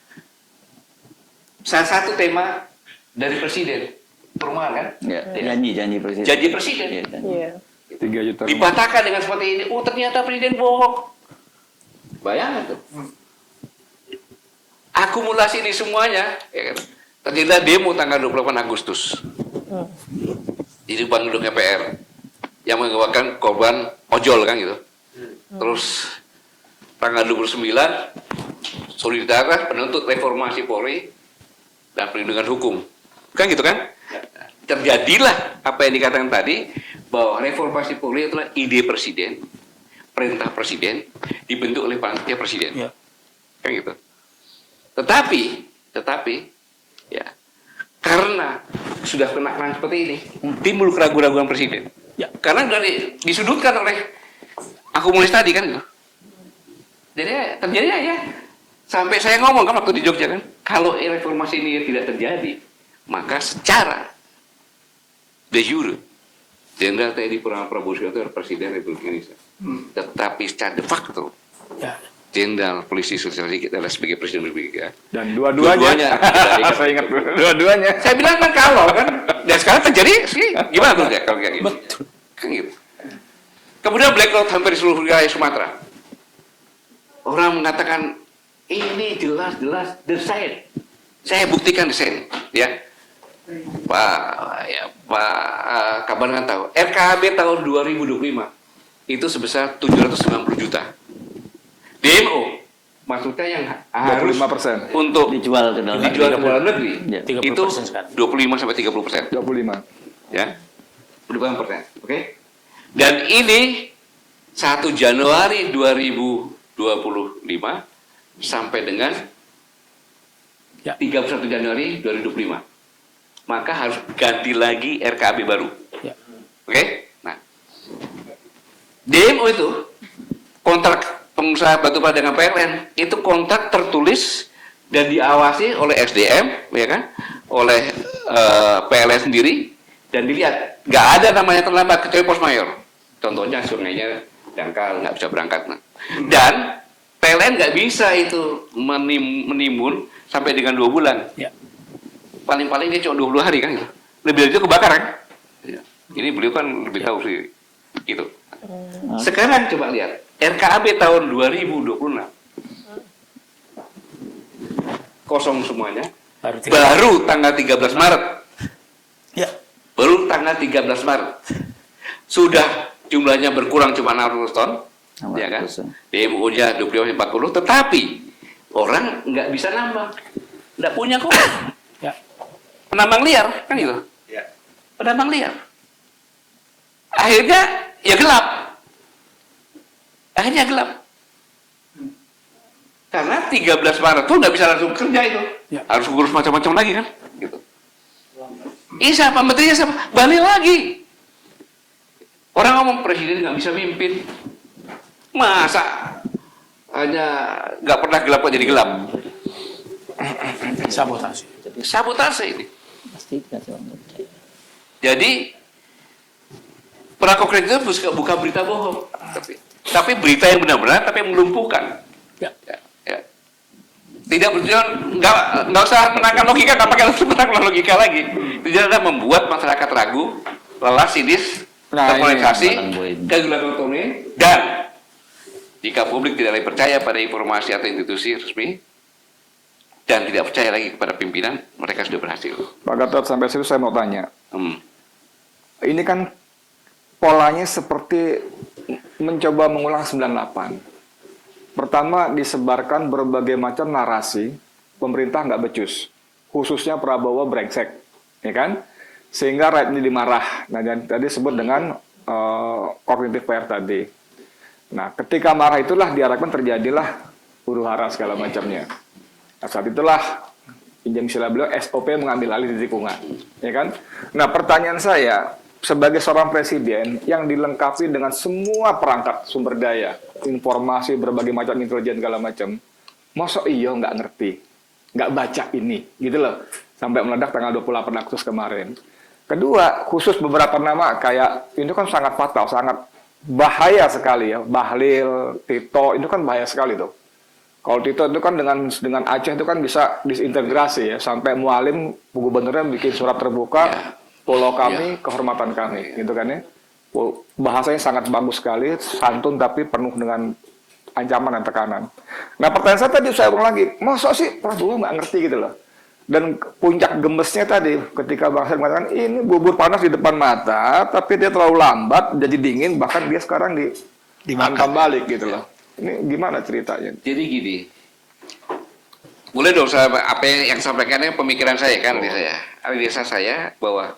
salah satu tema dari Presiden. Perumahan kan? Ya, janji presiden. Janji presiden. Ya, janji. Iya. 3 juta. Dibantahkan dengan seperti ini. Oh, ternyata presiden bohong. Bayangkan tuh. Akumulasi ini semuanya, ya kan? Terjadi demo tanggal 28 Agustus. Di depan gedung DPR yang mengakibatkan korban ojol kan gitu. Terus tanggal 29 solidaritas penuntut reformasi Polri dan perlindungan hukum. Kan gitu kan? Terjadilah apa yang dikatakan tadi, bahwa reformasi Polri itulah ide presiden, perintah presiden, dibentuk oleh panitia presiden. Ya. Kan gitu. Tetapi ya, karena sudah kena kerang seperti ini, timbul keraguan-keraguan presiden. Ya. Karena disudutkan oleh akumulasi tadi kan gitu. Jadi terjadinya ya, sampai saya ngomong kan waktu di Jogja kan, kalau reformasi ini tidak terjadi, maka secara de jure Jenderal TNI Purnawirawan Prabowo Subianto adalah Presiden Republik Indonesia. Tetapi secara de facto Ya. Jenderal Polisi Sultan kita adalah sebagai Presiden Republik Indonesia. Dan dua-duanya. Saya ingat dua-duanya. Saya bilang kan kalau kan, dan sekarang terjadi sih gimana tuh kalau kayak gitu? Betul. Kan gitu. Kemudian blackout hampir di seluruh wilayah Sumatera. Orang mengatakan ini jelas-jelas desain. Saya buktikan desain, ya. Pak Kabar kan tahu. RKHB tahun 2025 itu sebesar 790 juta. DMO maksudnya yang harus 25%. untuk Dijual ke dalam dijual ke dalam negeri Ya. itu 30% sekarang. 25 sampai 30%. 25. Ya, 25%. Oke. Dan ini 1 Januari 2025 sampai dengan Ya. 31 Januari 2025. Maka harus ganti lagi RKAB baru. Ya. Oke? Nah, DMO itu kontrak pengusaha batubara dengan PLN itu kontrak tertulis dan diawasi oleh SDM, ya kan? Oleh PLN sendiri dan dilihat nggak ada namanya terlambat kecuali pos mayor. Contohnya sungainya dangkal nggak bisa berangkat. Nah. Dan PLN nggak bisa itu menimbun sampai dengan 2 bulan. Ya. Paling-paling dia cuma 20 hari kan gitu. Lebih dari itu kebakar kan? Ya. Ini beliau kan lebih tahu sih gitu. Sekarang coba lihat RKAB tahun 2026 kosong semuanya. Baru tanggal 13 Maret. Ya. Baru tanggal 13 Maret. Sudah jumlahnya berkurang cuma 600 ton. Ya kan? DMO-nya 25 40, tetapi orang nggak bisa nambang. Nggak punya kok. Ya. Penambang liar, kan gitu? Ya. Penambang liar. Akhirnya, ya gelap. Akhirnya gelap. Karena 13 Maret tuh nggak bisa langsung kerja itu. Ya. Harus ngurus macam-macam lagi kan? Gitu. Ini siapa? Menterinya siapa? Balik lagi. Orang ngomong presiden nggak bisa mimpin. Masa hanya nggak pernah gelap kok jadi gelap? Sabotase. Sabotase ini. Pasti dikasih uang. Jadi Prakokret itu bukan berita bohong, tapi berita yang benar-benar, tapi yang melumpuhkan. Ya. Ya. Tidak bertujuan, nggak usah menangkan logika, nggak pakai menangkan logika lagi. Tidak ada membuat masyarakat ragu, lelah, sinis, terpolarisasi, kegelagapan, dan jika publik tidak lagi percaya pada informasi atau institusi resmi dan tidak percaya lagi kepada pimpinan, mereka sudah berhasil. Pak Gatot, sampai situ saya mau tanya. Ini kan polanya seperti mencoba mengulang 98. Pertama, disebarkan berbagai macam narasi, pemerintah nggak becus. Khususnya Prabowo brengsek, ya kan? Sehingga rakyat ini dimarah. Nah, dan tadi sebut dengan kognitif PR tadi. Nah, ketika marah itulah diharapkan terjadilah huru-hara segala macamnya. Nah, saat itulah pinjam istilah beliau SOP mengambil alih di tikungan, ya kan? Nah, pertanyaan saya sebagai seorang presiden yang dilengkapi dengan semua perangkat sumber daya, informasi berbagai macam intelijen segala macam, mosok iya nggak ngerti, nggak baca ini, gitu loh, sampai meledak tanggal 28 Agustus kemarin. Kedua, khusus beberapa nama kayak itu kan sangat fatal, sangat bahaya sekali ya. Bahlil, Tito, itu kan bahaya sekali tuh. Kalau Tito itu kan dengan Aceh itu kan bisa disintegrasi ya, sampai Mualim gubernurnya bikin surat terbuka, pulau kami, kehormatan kami, gitu kan ya. Bahasanya sangat bagus sekali, santun tapi penuh dengan ancaman dan tekanan. Nah, pertanyaan saya tadi saya ulang lagi, masa sih Prabowo nggak ngerti gitu loh. Dan puncak gemesnya tadi ketika Bang Syed mengatakan ini bubur panas di depan mata, tapi dia terlalu lambat, jadi dingin, bahkan dia sekarang dimakan balik gitu loh. Ini gimana ceritanya? Jadi gini, boleh dong saya apa yang sampaikannya pemikiran saya kan di saya. Analisa saya bahwa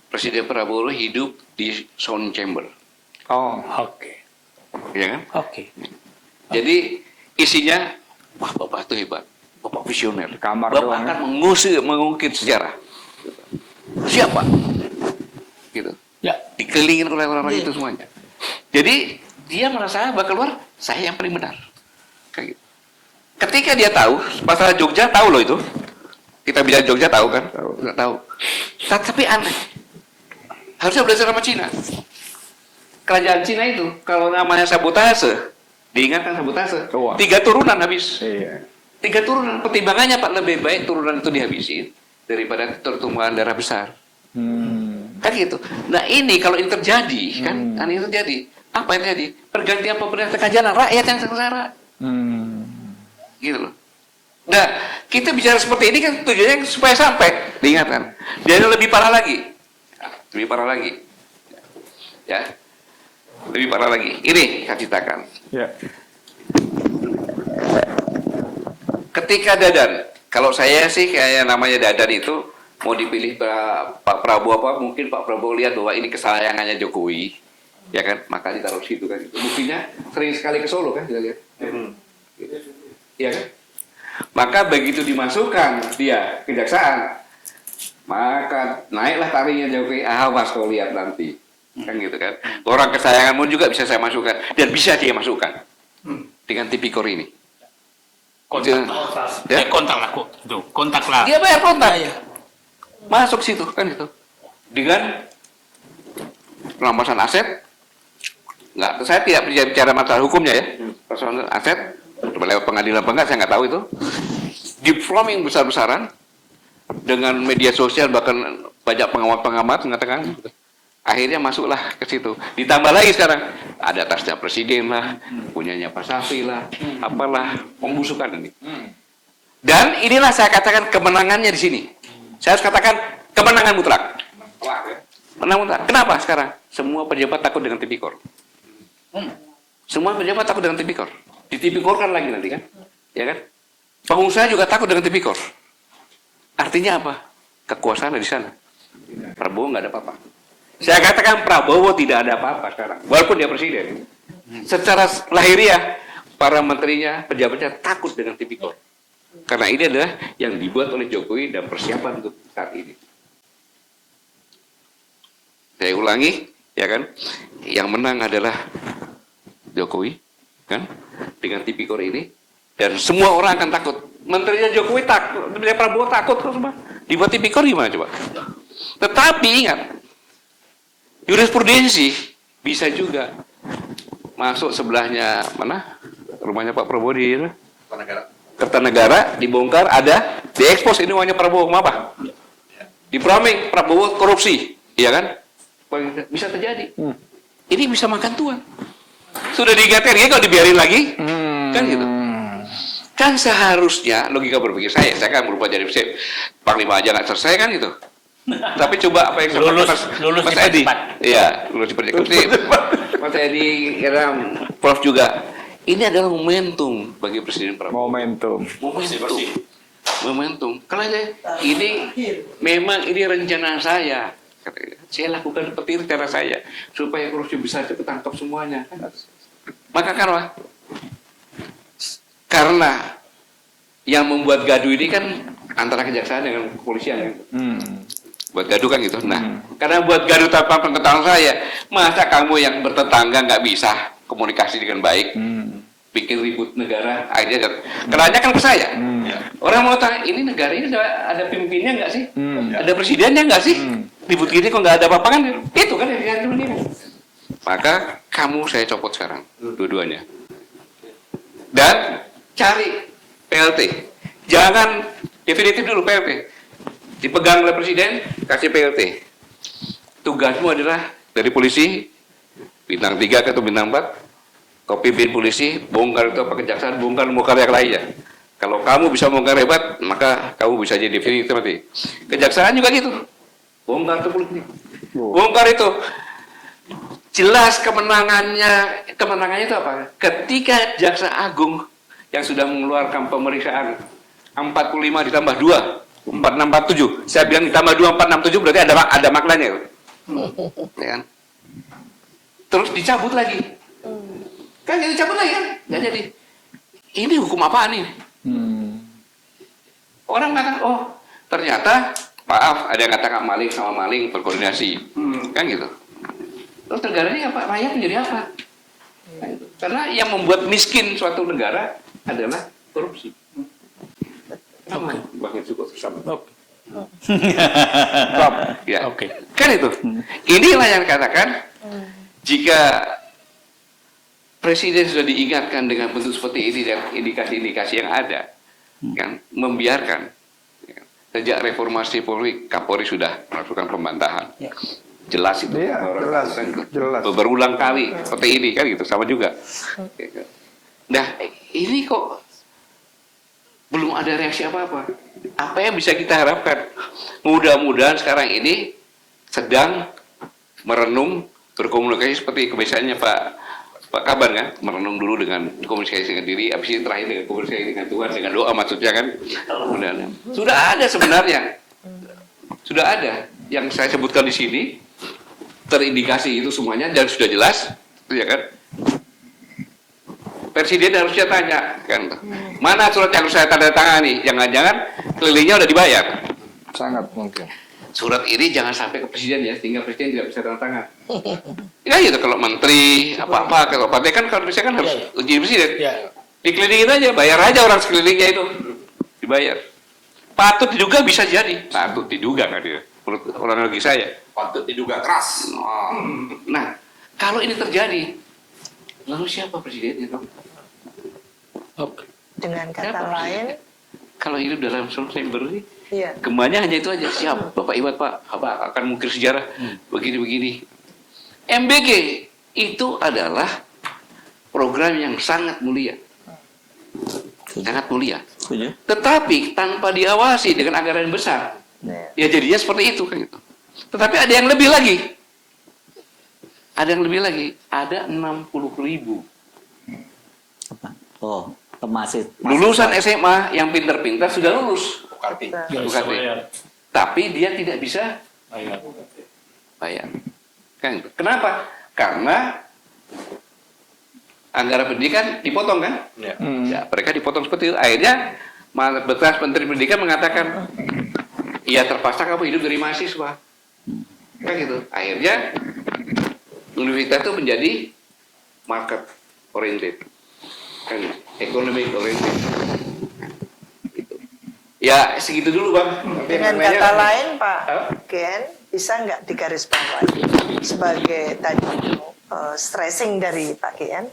Presiden Prabowo hidup di sound chamber, Oh, Oke. ya kan? Oke. Jadi isinya, wah Bapak itu hebat, Bapak visioner. Kamar Bapak doang, akan mengungkit sejarah. Siapa? Gitu. Ya. Dikelilingin oleh orang-orang itu semuanya. Jadi dia merasa bakal keluar, saya yang paling benar. Kayak gitu. Ketika dia tahu, masalah Jogja tahu loh itu. Kita bilang Jogja tahu kan? Nggak tahu. Tapi aneh. Harusnya belajar sama Cina. Kerajaan Cina itu, kalau namanya sabotase, diingatkan sabotase, Wah. 3 turunan habis. iya. 3 turunan. Pertimbangannya Pak, lebih baik turunan itu dihabisin daripada pertumbuhan darah besar. Kan gitu. Nah ini kalau ini terjadi, kan? Ini terjadi. Apa yang terjadi? Pergantian pemerintah kejalan, rakyat yang sengsara. Gitu loh. Nah, kita bicara seperti ini kan tujuannya supaya sampai diingatkan. Dia lebih parah lagi. Lebih parah lagi. Ya. lebih parah lagi. Ini saya ceritakan. Ya. Ketika Dadan, kalau saya sih kayak namanya Dadan itu mau dipilih Pak Prabowo apa, mungkin Pak Prabowo lihat bahwa ini kesayangannya Jokowi, ya kan, maka ditaruh situ kan. Buktinya sering sekali ke Solo kan, kita lihat. Ya kan? Maka begitu dimasukkan dia kejaksaan, maka naiklah taringnya Jokowi. Awas kau lihat nanti, kan gitu kan. Orang kesayanganmu juga bisa saya masukkan dan bisa dia masukkan dengan tipikor ini. Kontak. Ya? Kontak lah kok. Itu, kontak lah. Dia bayar kontak ya. Masuk situ kan itu. Dengan perampasan aset. Nggak, saya tidak bicara masalah hukumnya ya. Perampasan aset lewat pengadilan apa enggak saya nggak tahu itu. Di-framing besar-besaran dengan media sosial, bahkan banyak pengamat-pengamat mengatakan akhirnya masuklah ke situ. Ditambah lagi sekarang ada tasnya presiden lah, punyanya Pak Safi lah, apalah, pembusukan ini. Dan inilah saya katakan kemenangannya di sini. Saya harus katakan kemenangan mutlak. Menang mutlak. Kenapa sekarang? Semua pejabat takut dengan tipikor. Semua pejabat takut dengan tipikor. Ditipikorkan lagi nanti kan? Ya kan? Pengusaha juga takut dengan tipikor. Artinya apa? Kekuasaan ada di sana. Prabowo nggak ada apa-apa. Saya katakan Prabowo tidak ada apa-apa sekarang, walaupun dia presiden. Secara lahiriah, para menterinya, pejabatnya takut dengan tipikor. Karena ini adalah yang dibuat oleh Jokowi dan persiapan untuk saat ini. Saya ulangi, ya kan? Yang menang adalah Jokowi, kan? Dengan tipikor ini, dan semua orang akan takut. Menterinya Jokowi takut, menterinya Prabowo takut, semua. Dibuat tipikor gimana coba? Tetapi ingat, jurisprudensi bisa juga masuk sebelahnya mana rumahnya Pak Prabowo di Kertanegara, dibongkar, ada diekspos ini uangnya Prabowo apa? Di-framing Prabowo korupsi, iya kan? Bisa terjadi. Ini bisa makan tuan. Sudah diingatkan, ya kalau dibiarin lagi, kan gitu. Kan seharusnya logika berpikir saya kan berubah jadi Panglima aja nggak selesai kan gitu. Tapi coba apa yang lulus Mas Edi, iya lulus cepat. Mas Edi, kira Prof juga. Ini adalah momentum bagi Presiden Prabowo. Momentum. Momentum. Kalau ini memang ini rencana saya. Saya lakukan seperti rencana saya supaya korupsi bisa ketangkap semuanya. Maka karena yang membuat gaduh ini kan antara kejaksaan dengan kepolisian kan. Buat gaduh kan gitu. Nah, karena buat gaduh tanpa pengetahuan saya, masa kamu yang bertetangga nggak bisa komunikasi dengan baik, bikin ribut negara, akhirnya kenanya kan ke saya. Orang mau tanya, ini negara ini ada pimpinnya nggak sih? Ada presidennya nggak sih? Ribut gini kok nggak ada apa-apa kan? Itu kan yang ini. Maka kamu saya copot sekarang, dua-duanya. Dan cari PLT. Jangan definitif dulu PLT. Dipegang oleh presiden, kasih PLT. Tugasmu adalah dari polisi, bintang 3 atau bintang 4, kau pimpin polisi, bongkar itu apa kejaksaan, bongkar yang lainnya. Kalau kamu bisa bongkar hebat, maka kamu bisa jadi definitif nanti. Kejaksaan juga gitu. Bongkar itu polisi. Bongkar itu. Jelas kemenangannya itu apa? Ketika Jaksa Agung yang sudah mengeluarkan pemeriksaan 45 ditambah 2, 4647. Saya bilang ditambah 2467 berarti ada maknanya. Ya kan? Terus dicabut lagi. Kan dicabut lagi kan? Nggak jadi. Ini hukum apaan ini? Orang katakan, oh ternyata maaf ada yang katakan maling sama maling berkoordinasi. Kan gitu. Terus negara ini apa? Rakyat menjadi apa? Nah, itu. Karena yang membuat miskin suatu negara adalah korupsi. Ya. Kan itu. Inilah yang katakan jika presiden sudah diingatkan dengan bentuk seperti ini dan indikasi-indikasi yang ada, kan membiarkan. Sejak reformasi Polri, Kapolri sudah melakukan pembantahan. Jelas itu. Iya, jelas. Berulang kali seperti ini kan gitu, sama juga. Nah, ini kok belum ada reaksi apa-apa. Apa yang bisa kita harapkan? Mudah-mudahan sekarang ini sedang merenung berkomunikasi seperti kebiasaannya Pak Kaban kan, merenung dulu dengan komunikasi dengan diri, habis itu terakhir dengan komunikasi dengan Tuhan, dengan doa maksudnya kan. Sudah ada sebenarnya, sudah ada yang saya sebutkan di sini, terindikasi itu semuanya dan sudah jelas, ya kan. Presiden harusnya tanya kan, mana surat yang harus saya tanda tangani? Jangan-jangan kelilingnya udah dibayar. Sangat mungkin. Surat ini jangan sampai ke presiden ya, sehingga presiden tidak bisa tanda tangan. Ya gitu, kalau menteri apa-apa, kalau partai kan kalau bisa kan harus uji presiden. Ya. Dikelilingin aja, bayar aja orang sekelilingnya itu, dibayar. Patut diduga bisa jadi, patut diduga kan dia. Menurut orang lagi saya, patut diduga keras. Nah, kalau ini terjadi, lalu siapa presidennya dong? Oke. Dengan kata Siapa lain, presidennya? Kalau hidup dalam September ini, iya. kembalinya hanya itu aja. Siap, Bapak Iwan Pak, apa akan mengukir sejarah begini-begini. MBG itu adalah program yang sangat mulia, sangat mulia. Setuju? Tetapi tanpa diawasi dengan anggaran besar, Iya. ya jadinya seperti itu kan gitu. Tetapi ada yang lebih lagi, ada yang lebih lagi, ada 60.000 Apa? Oh, masih lulusan SMA yang pintar-pintar sudah lulus, Kita- UKT. Tapi dia tidak bisa bayar. Kan gitu. Kenapa? Karena anggaran pendidikan dipotong kan? Ya, mereka dipotong seperti itu. Akhirnya bekas Menteri Pendidikan mengatakan, ya terpaksa kamu hidup dari mahasiswa. Kan gitu. Akhirnya universitas itu menjadi market oriented, kan economic oriented. Gitu. Ya segitu dulu Bang. Dengan Namanya- kata lain, Pak Apa? Gen, bisa nggak digarisbawahi sebagai tadi itu stressing dari Pak Gen?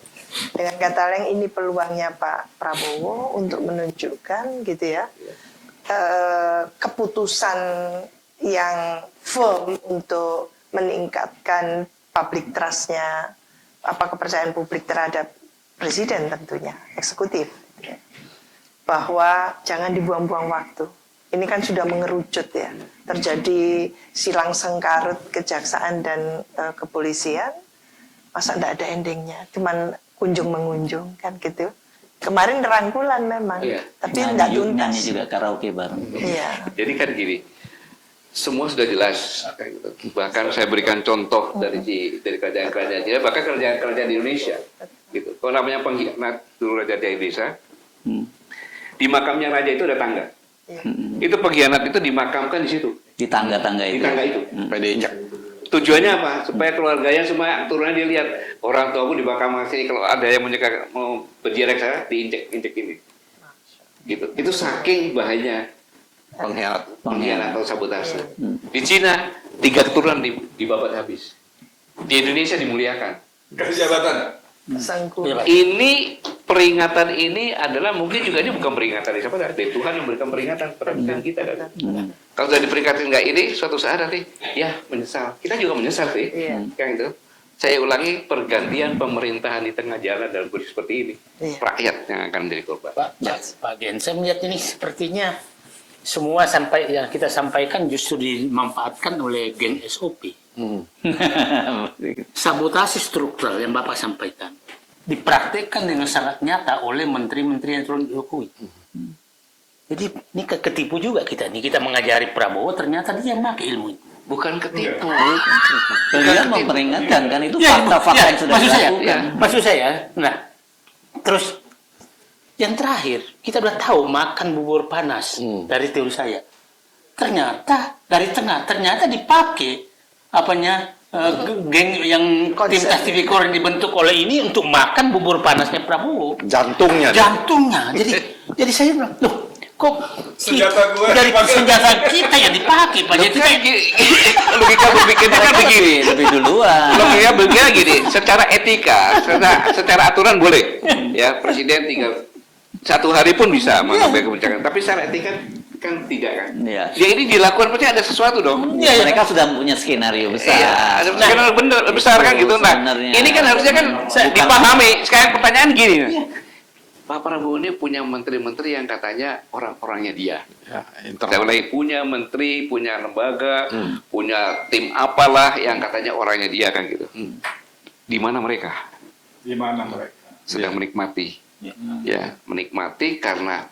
Dengan kata lain, ini peluangnya Pak Prabowo untuk menunjukkan gitu ya keputusan yang firm untuk meningkatkan public trust-nya, kepercayaan publik terhadap presiden tentunya, eksekutif. Bahwa jangan dibuang-buang waktu. Ini kan sudah mengerucut ya. Terjadi silang sengkarut kejaksaan dan kepolisian. Masa tidak ada endingnya, cuman kunjung mengunjung kan gitu. Kemarin rangkulan memang, Iya. tapi tidak tuntas. nyanyi juga karaoke bareng. Iya. Jadi kan gini, semua sudah jelas. Kayak gitu. Bahkan saya berikan contoh dari kerajaan-kerajaan Cina, bahkan kerajaan-kerajaan di Indonesia. Gitu. Kalau namanya pengkhianat dulu Raja Jaya Desa, di makamnya raja itu ada tangga. Iya. Itu pengkhianat itu dimakamkan di situ, Di tangga-tangga di itu. tangga itu. diinjak. Tujuannya apa? Supaya keluarganya semua turunnya dia lihat orang tuaku di makam sini, kalau ada yang mau berjiarek saya diinjek ini. Gitu. Itu saking bahayanya pengkhianat atau sabotase. Di Cina 3 keturunan dibabat habis. Di Indonesia dimuliakan. Sengku. Ini peringatan ini adalah mungkin juga ini bukan peringatan dari siapa, dari Tuhan yang memberikan peringatan kepada kita kan. Kalau sudah diperingatin nggak ini, suatu saat nanti ya menyesal. Kita juga menyesal sih, Iya. kan itu. Saya ulangi, pergantian pemerintahan di tengah jalan dalam kondisi seperti ini, Iya. rakyat yang akan menjadi korban. Pak Gen, saya melihat ini sepertinya semua yang kita sampaikan justru dimanfaatkan oleh geng SOP. Sabotase struktural yang Bapak sampaikan dipraktekkan dengan sangat nyata oleh menteri-menteri yang turun Jokowi. Jadi ini ketipu juga kita. Nih kita mengajari Prabowo, ternyata dia pakai ilmu itu. Bukan ketipu. Dia memperingatkan kan itu Ya, fakta-fakta yang sudah maksud saya, dilakukan. maksud saya, nah, terus yang terakhir kita udah tahu makan bubur panas dari teori saya. Ternyata dari tengah, ternyata dipakai geng yang Konsep. tim TV Core yang dibentuk oleh ini untuk makan bubur panasnya Prabowo. Jantungnya. Jantungnya. Jadi saya bilang, loh, kok Senjata gue dari dipakai. senjata kita yang dipakai Pak. Jadi Kan logika berpikirnya kan begini. Lebih duluan. Logika berpikirnya gini, secara etika, secara aturan boleh. Ya, presiden tinggal 1 hari pun bisa mengambil kebijakan. Tapi secara etika kan tidak kan. Iya. Ya ini dilakukan pasti ada sesuatu dong. Iya, Mereka sudah mempunyai skenario besar. Iya, ada skenario bener besar kan gitu. Nah, Sebenarnya. ini kan harusnya kan Bukan- dipahami. Sekarang pertanyaan gini, Pak Prabowo ini punya menteri-menteri yang katanya orang-orangnya dia. Ya, Saya lagi punya menteri, punya lembaga, punya tim apalah yang katanya orangnya dia kan gitu. Di mana mereka? Di mana mereka? Sedang menikmati. Ya, menikmati karena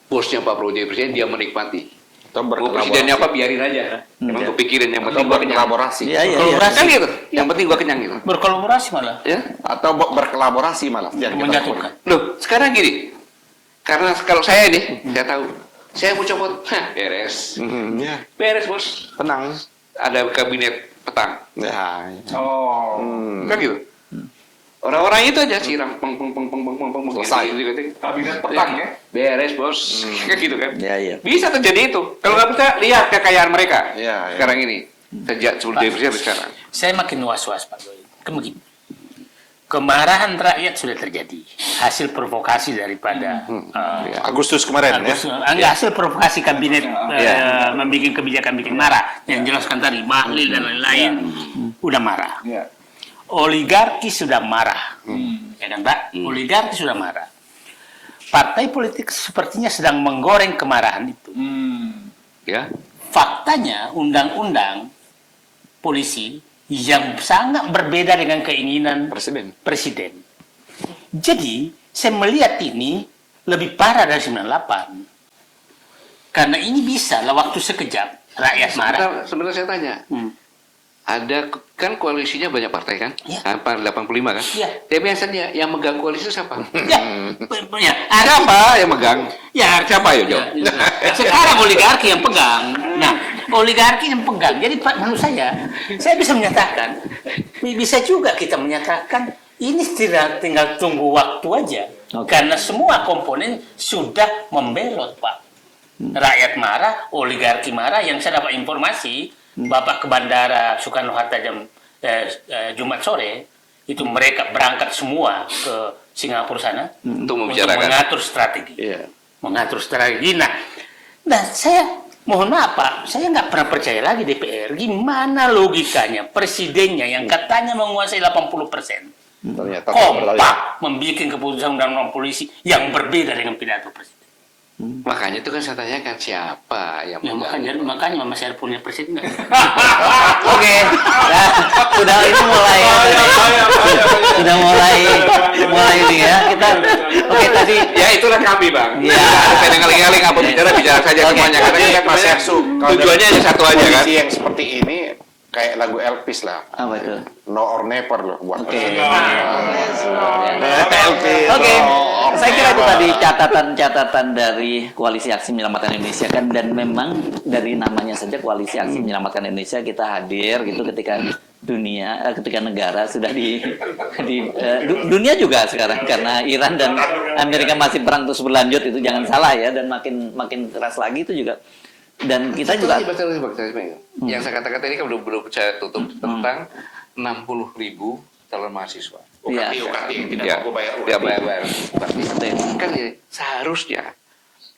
bosnya Pak Prabowo jadi presiden, dia menikmati. Atau Mau presidennya apa biarin aja. Emang kepikirin yang penting gua kenyang. berkolaborasi. Iya, iya, iya. Berkolaborasi. Kan gitu. Yang penting gua kenyang gitu. Berkolaborasi malah. Ya. Atau berkolaborasi malah. Yang kita Menjatuhkan. Loh, sekarang gini. Karena kalau saya nih, saya tahu. Saya mau copot, beres. Ya, Beres, Bos. tenang. Ada kabinet petang. Ya, Oh, Kan gitu. Orang-orang itu aja siram peng peng peng peng peng peng peng Selesai. gitu. kabinet petang ya? Beres, Bos. Kayak gitu kan. Ya, iya. Bisa terjadi itu. Kalau nggak percaya, lihat kekayaan mereka Iya, iya. sekarang ini. Sejak sebelum dia presiden sekarang. Saya makin was-was Pak Doi. Kan begini. Kemarahan rakyat sudah terjadi. Hasil provokasi daripada Agustus kemarin ya. enggak hasil provokasi kabinet membuat kebijakan bikin marah. Yang jelaskan tadi Bahlil dan lain-lain udah marah. Iya. Oligarki sudah marah. Ya kan, Pak? Oligarki sudah marah. Partai politik sepertinya sedang menggoreng kemarahan itu. Ya. Faktanya undang-undang polisi yang sangat berbeda dengan keinginan presiden. Jadi, saya melihat ini lebih parah dari 98. Karena ini bisa lah waktu sekejap rakyat marah. Sebenarnya saya tanya. Ada kan koalisinya banyak partai kan? Iya. Apa 85 kan? Iya. Tapi biasanya yang megang koalisi itu siapa? Ya, ya, ada Siapa yang megang? ya Siapa ya, Jo? sekarang oligarki yang pegang. Nah, oligarki yang pegang. Jadi Pak, menurut saya bisa menyatakan, bisa juga kita menyatakan ini tinggal tunggu waktu aja. Karena semua komponen sudah membelot, Pak. Rakyat marah, oligarki marah. Yang saya dapat informasi, Bapak ke bandara Soekarno-Hatta jam Jumat sore, itu mereka berangkat semua ke Singapura sana Untuk untuk membicarakan. mengatur strategi. Iya. Mengatur strategi. Nah, saya mohon maaf Pak, saya nggak pernah percaya lagi DPR. Gimana logikanya presidennya yang katanya menguasai 80%, Ternyata kompak membuat keputusan undang-undang polisi yang berbeda dengan pidato presiden. Makanya itu kan saya tanyakan siapa yang Ya, megang. makanya Mas Syarif punya presiden nggak? Oke, ya, sudah ini mulai sudah mulai ini ya. Kita oke tadi Ya itulah kami, Bang. Iya. Saya dengar-dengar apa bicara saja Oke. semuanya. Karena kita Mas banyak Yaksu, kalau tujuannya hanya satu aja kan. Kondisi yang seperti ini kayak lagu Elvis lah. apa itu? No or never loh buat Oke. Elvis. Oke, no or saya kira itu never. tadi catatan dari Koalisi Aksi Menyelamatkan Indonesia kan, dan memang dari namanya saja Koalisi Aksi Menyelamatkan Indonesia kita hadir gitu ketika ketika negara sudah dunia juga sekarang karena Iran dan Amerika masih perang terus berlanjut, itu jangan salah ya, dan makin keras lagi itu juga, dan kita juga Betul. Yang saya katakan tadi kan belum saya tutup tentang 60.000 calon mahasiswa. Iya. UKT tidak Ya, mampu bayar ya UKT. bayar. Kan ini seharusnya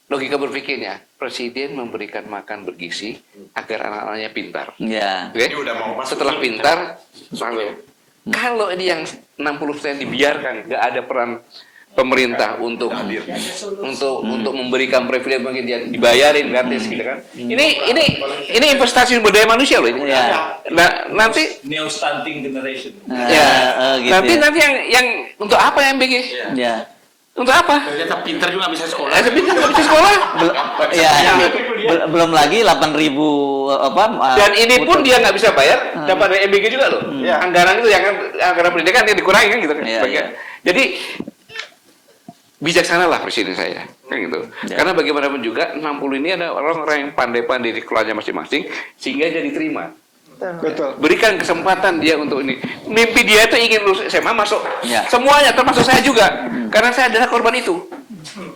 logika berpikirnya presiden memberikan makan bergizi agar anak-anaknya pintar. ya Oke? Ini udah mau masuk Setelah nih. pintar, lalu kalau ini yang 60% dibiarkan, nggak ada peran pemerintah untuk memberikan privilege bagi dia dibayarin gratis gitu kan. Ini investasi sumber daya manusia loh ini. Iya. Nah, nanti Neo stunting generation. gitu nanti ya. yang untuk apa yang BG? Ya. Untuk apa? Ternyata pinter juga bisa sekolah. Tapi nggak bisa sekolah. Ya, belum lagi 8.000 Dan ini pun dia nggak bisa bayar, dapat dari MBG juga loh. Iya. Anggaran itu yang anggaran pendidikan dia dikurangi kan gitu kan. Iya, sebagian. iya. Jadi bijaksanalah presiden saya kan gitu. Ya. Karena bagaimanapun juga 60 ini ada orang-orang yang pandai-pandai di keluarnya masing-masing sehingga dia diterima. Betul. Berikan kesempatan dia untuk ini. Mimpi dia itu ingin lulus SMA masuk. Ya. Semuanya termasuk saya juga. Karena saya adalah korban itu.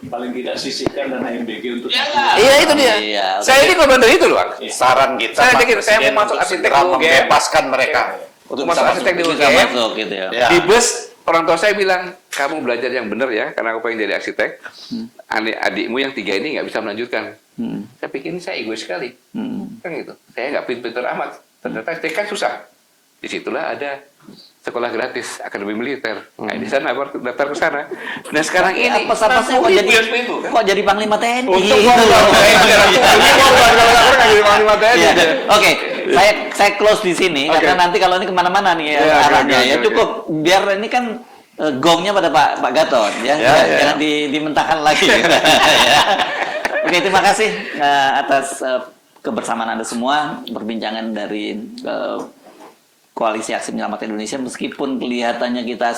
Paling tidak sisihkan dana MBG untuk Iya itu dia. Iya, oke. Saya ini korban dari itu loh, Bang. Saran kita Saya Pak pikir saya Presiden mau masuk untuk arsitek segera dulu, Gem. membebaskan mereka untuk Masuk bisa arsitek di bisa UGM. masuk gitu ya. Ya. Di bus orang tua saya bilang kamu belajar yang benar ya karena aku pengen jadi arsitek. Adikmu yang 3 ini nggak bisa melanjutkan. Saya pikir ini saya egois sekali kan gitu. Saya nggak pintar-pintar amat. Ternyata arsitek kan susah. Disitulah ada sekolah gratis akademi militer. Nah, di sana baru daftar ke sana. Nah, sekarang ini Apa-apanya kok jadi kok jadi Panglima TNI? Untuk gitu loh. Iya. Iya. Oke, saya close di sini karena nanti kalau ini kemana-mana nih Iya, arahnya oke, ya oke. cukup biar ini kan gongnya pada Pak Gatot ya, jangan dimentahkan lagi. Ya. Oke, terima kasih atas kebersamaan Anda semua, perbincangan dari Koalisi Aksi Menyelamatkan Indonesia, meskipun kelihatannya kita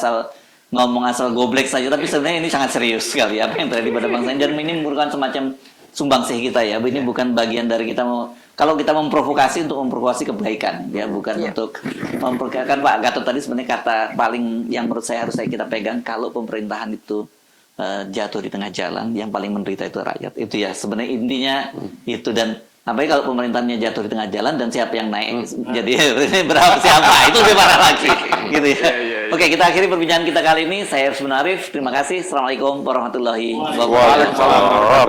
ngomong asal goblek saja, tapi sebenarnya ini sangat serius sekali apa yang terjadi pada bangsa ini, dan ini merupakan semacam sumbangsih kita ya. Ini bukan bagian dari kita kalau kita memprovokasi untuk memprovokasi kebaikan ya, bukan untuk memprovokasi. Pak Gatot tadi sebenarnya kata paling yang menurut saya harus kita pegang, kalau pemerintahan itu jatuh di tengah jalan, yang paling menderita itu rakyat. Itu ya sebenarnya intinya itu. Dan apalagi kalau pemerintahnya jatuh di tengah jalan dan siapa yang naik, jadi berapa siapa itu lebih parah lagi, gitu ya. Oke, kita akhiri perbincangan kita kali ini. Saya Arif Munarif, terima kasih. Assalamualaikum warahmatullahi wabarakatuh. Waalaikumsalam.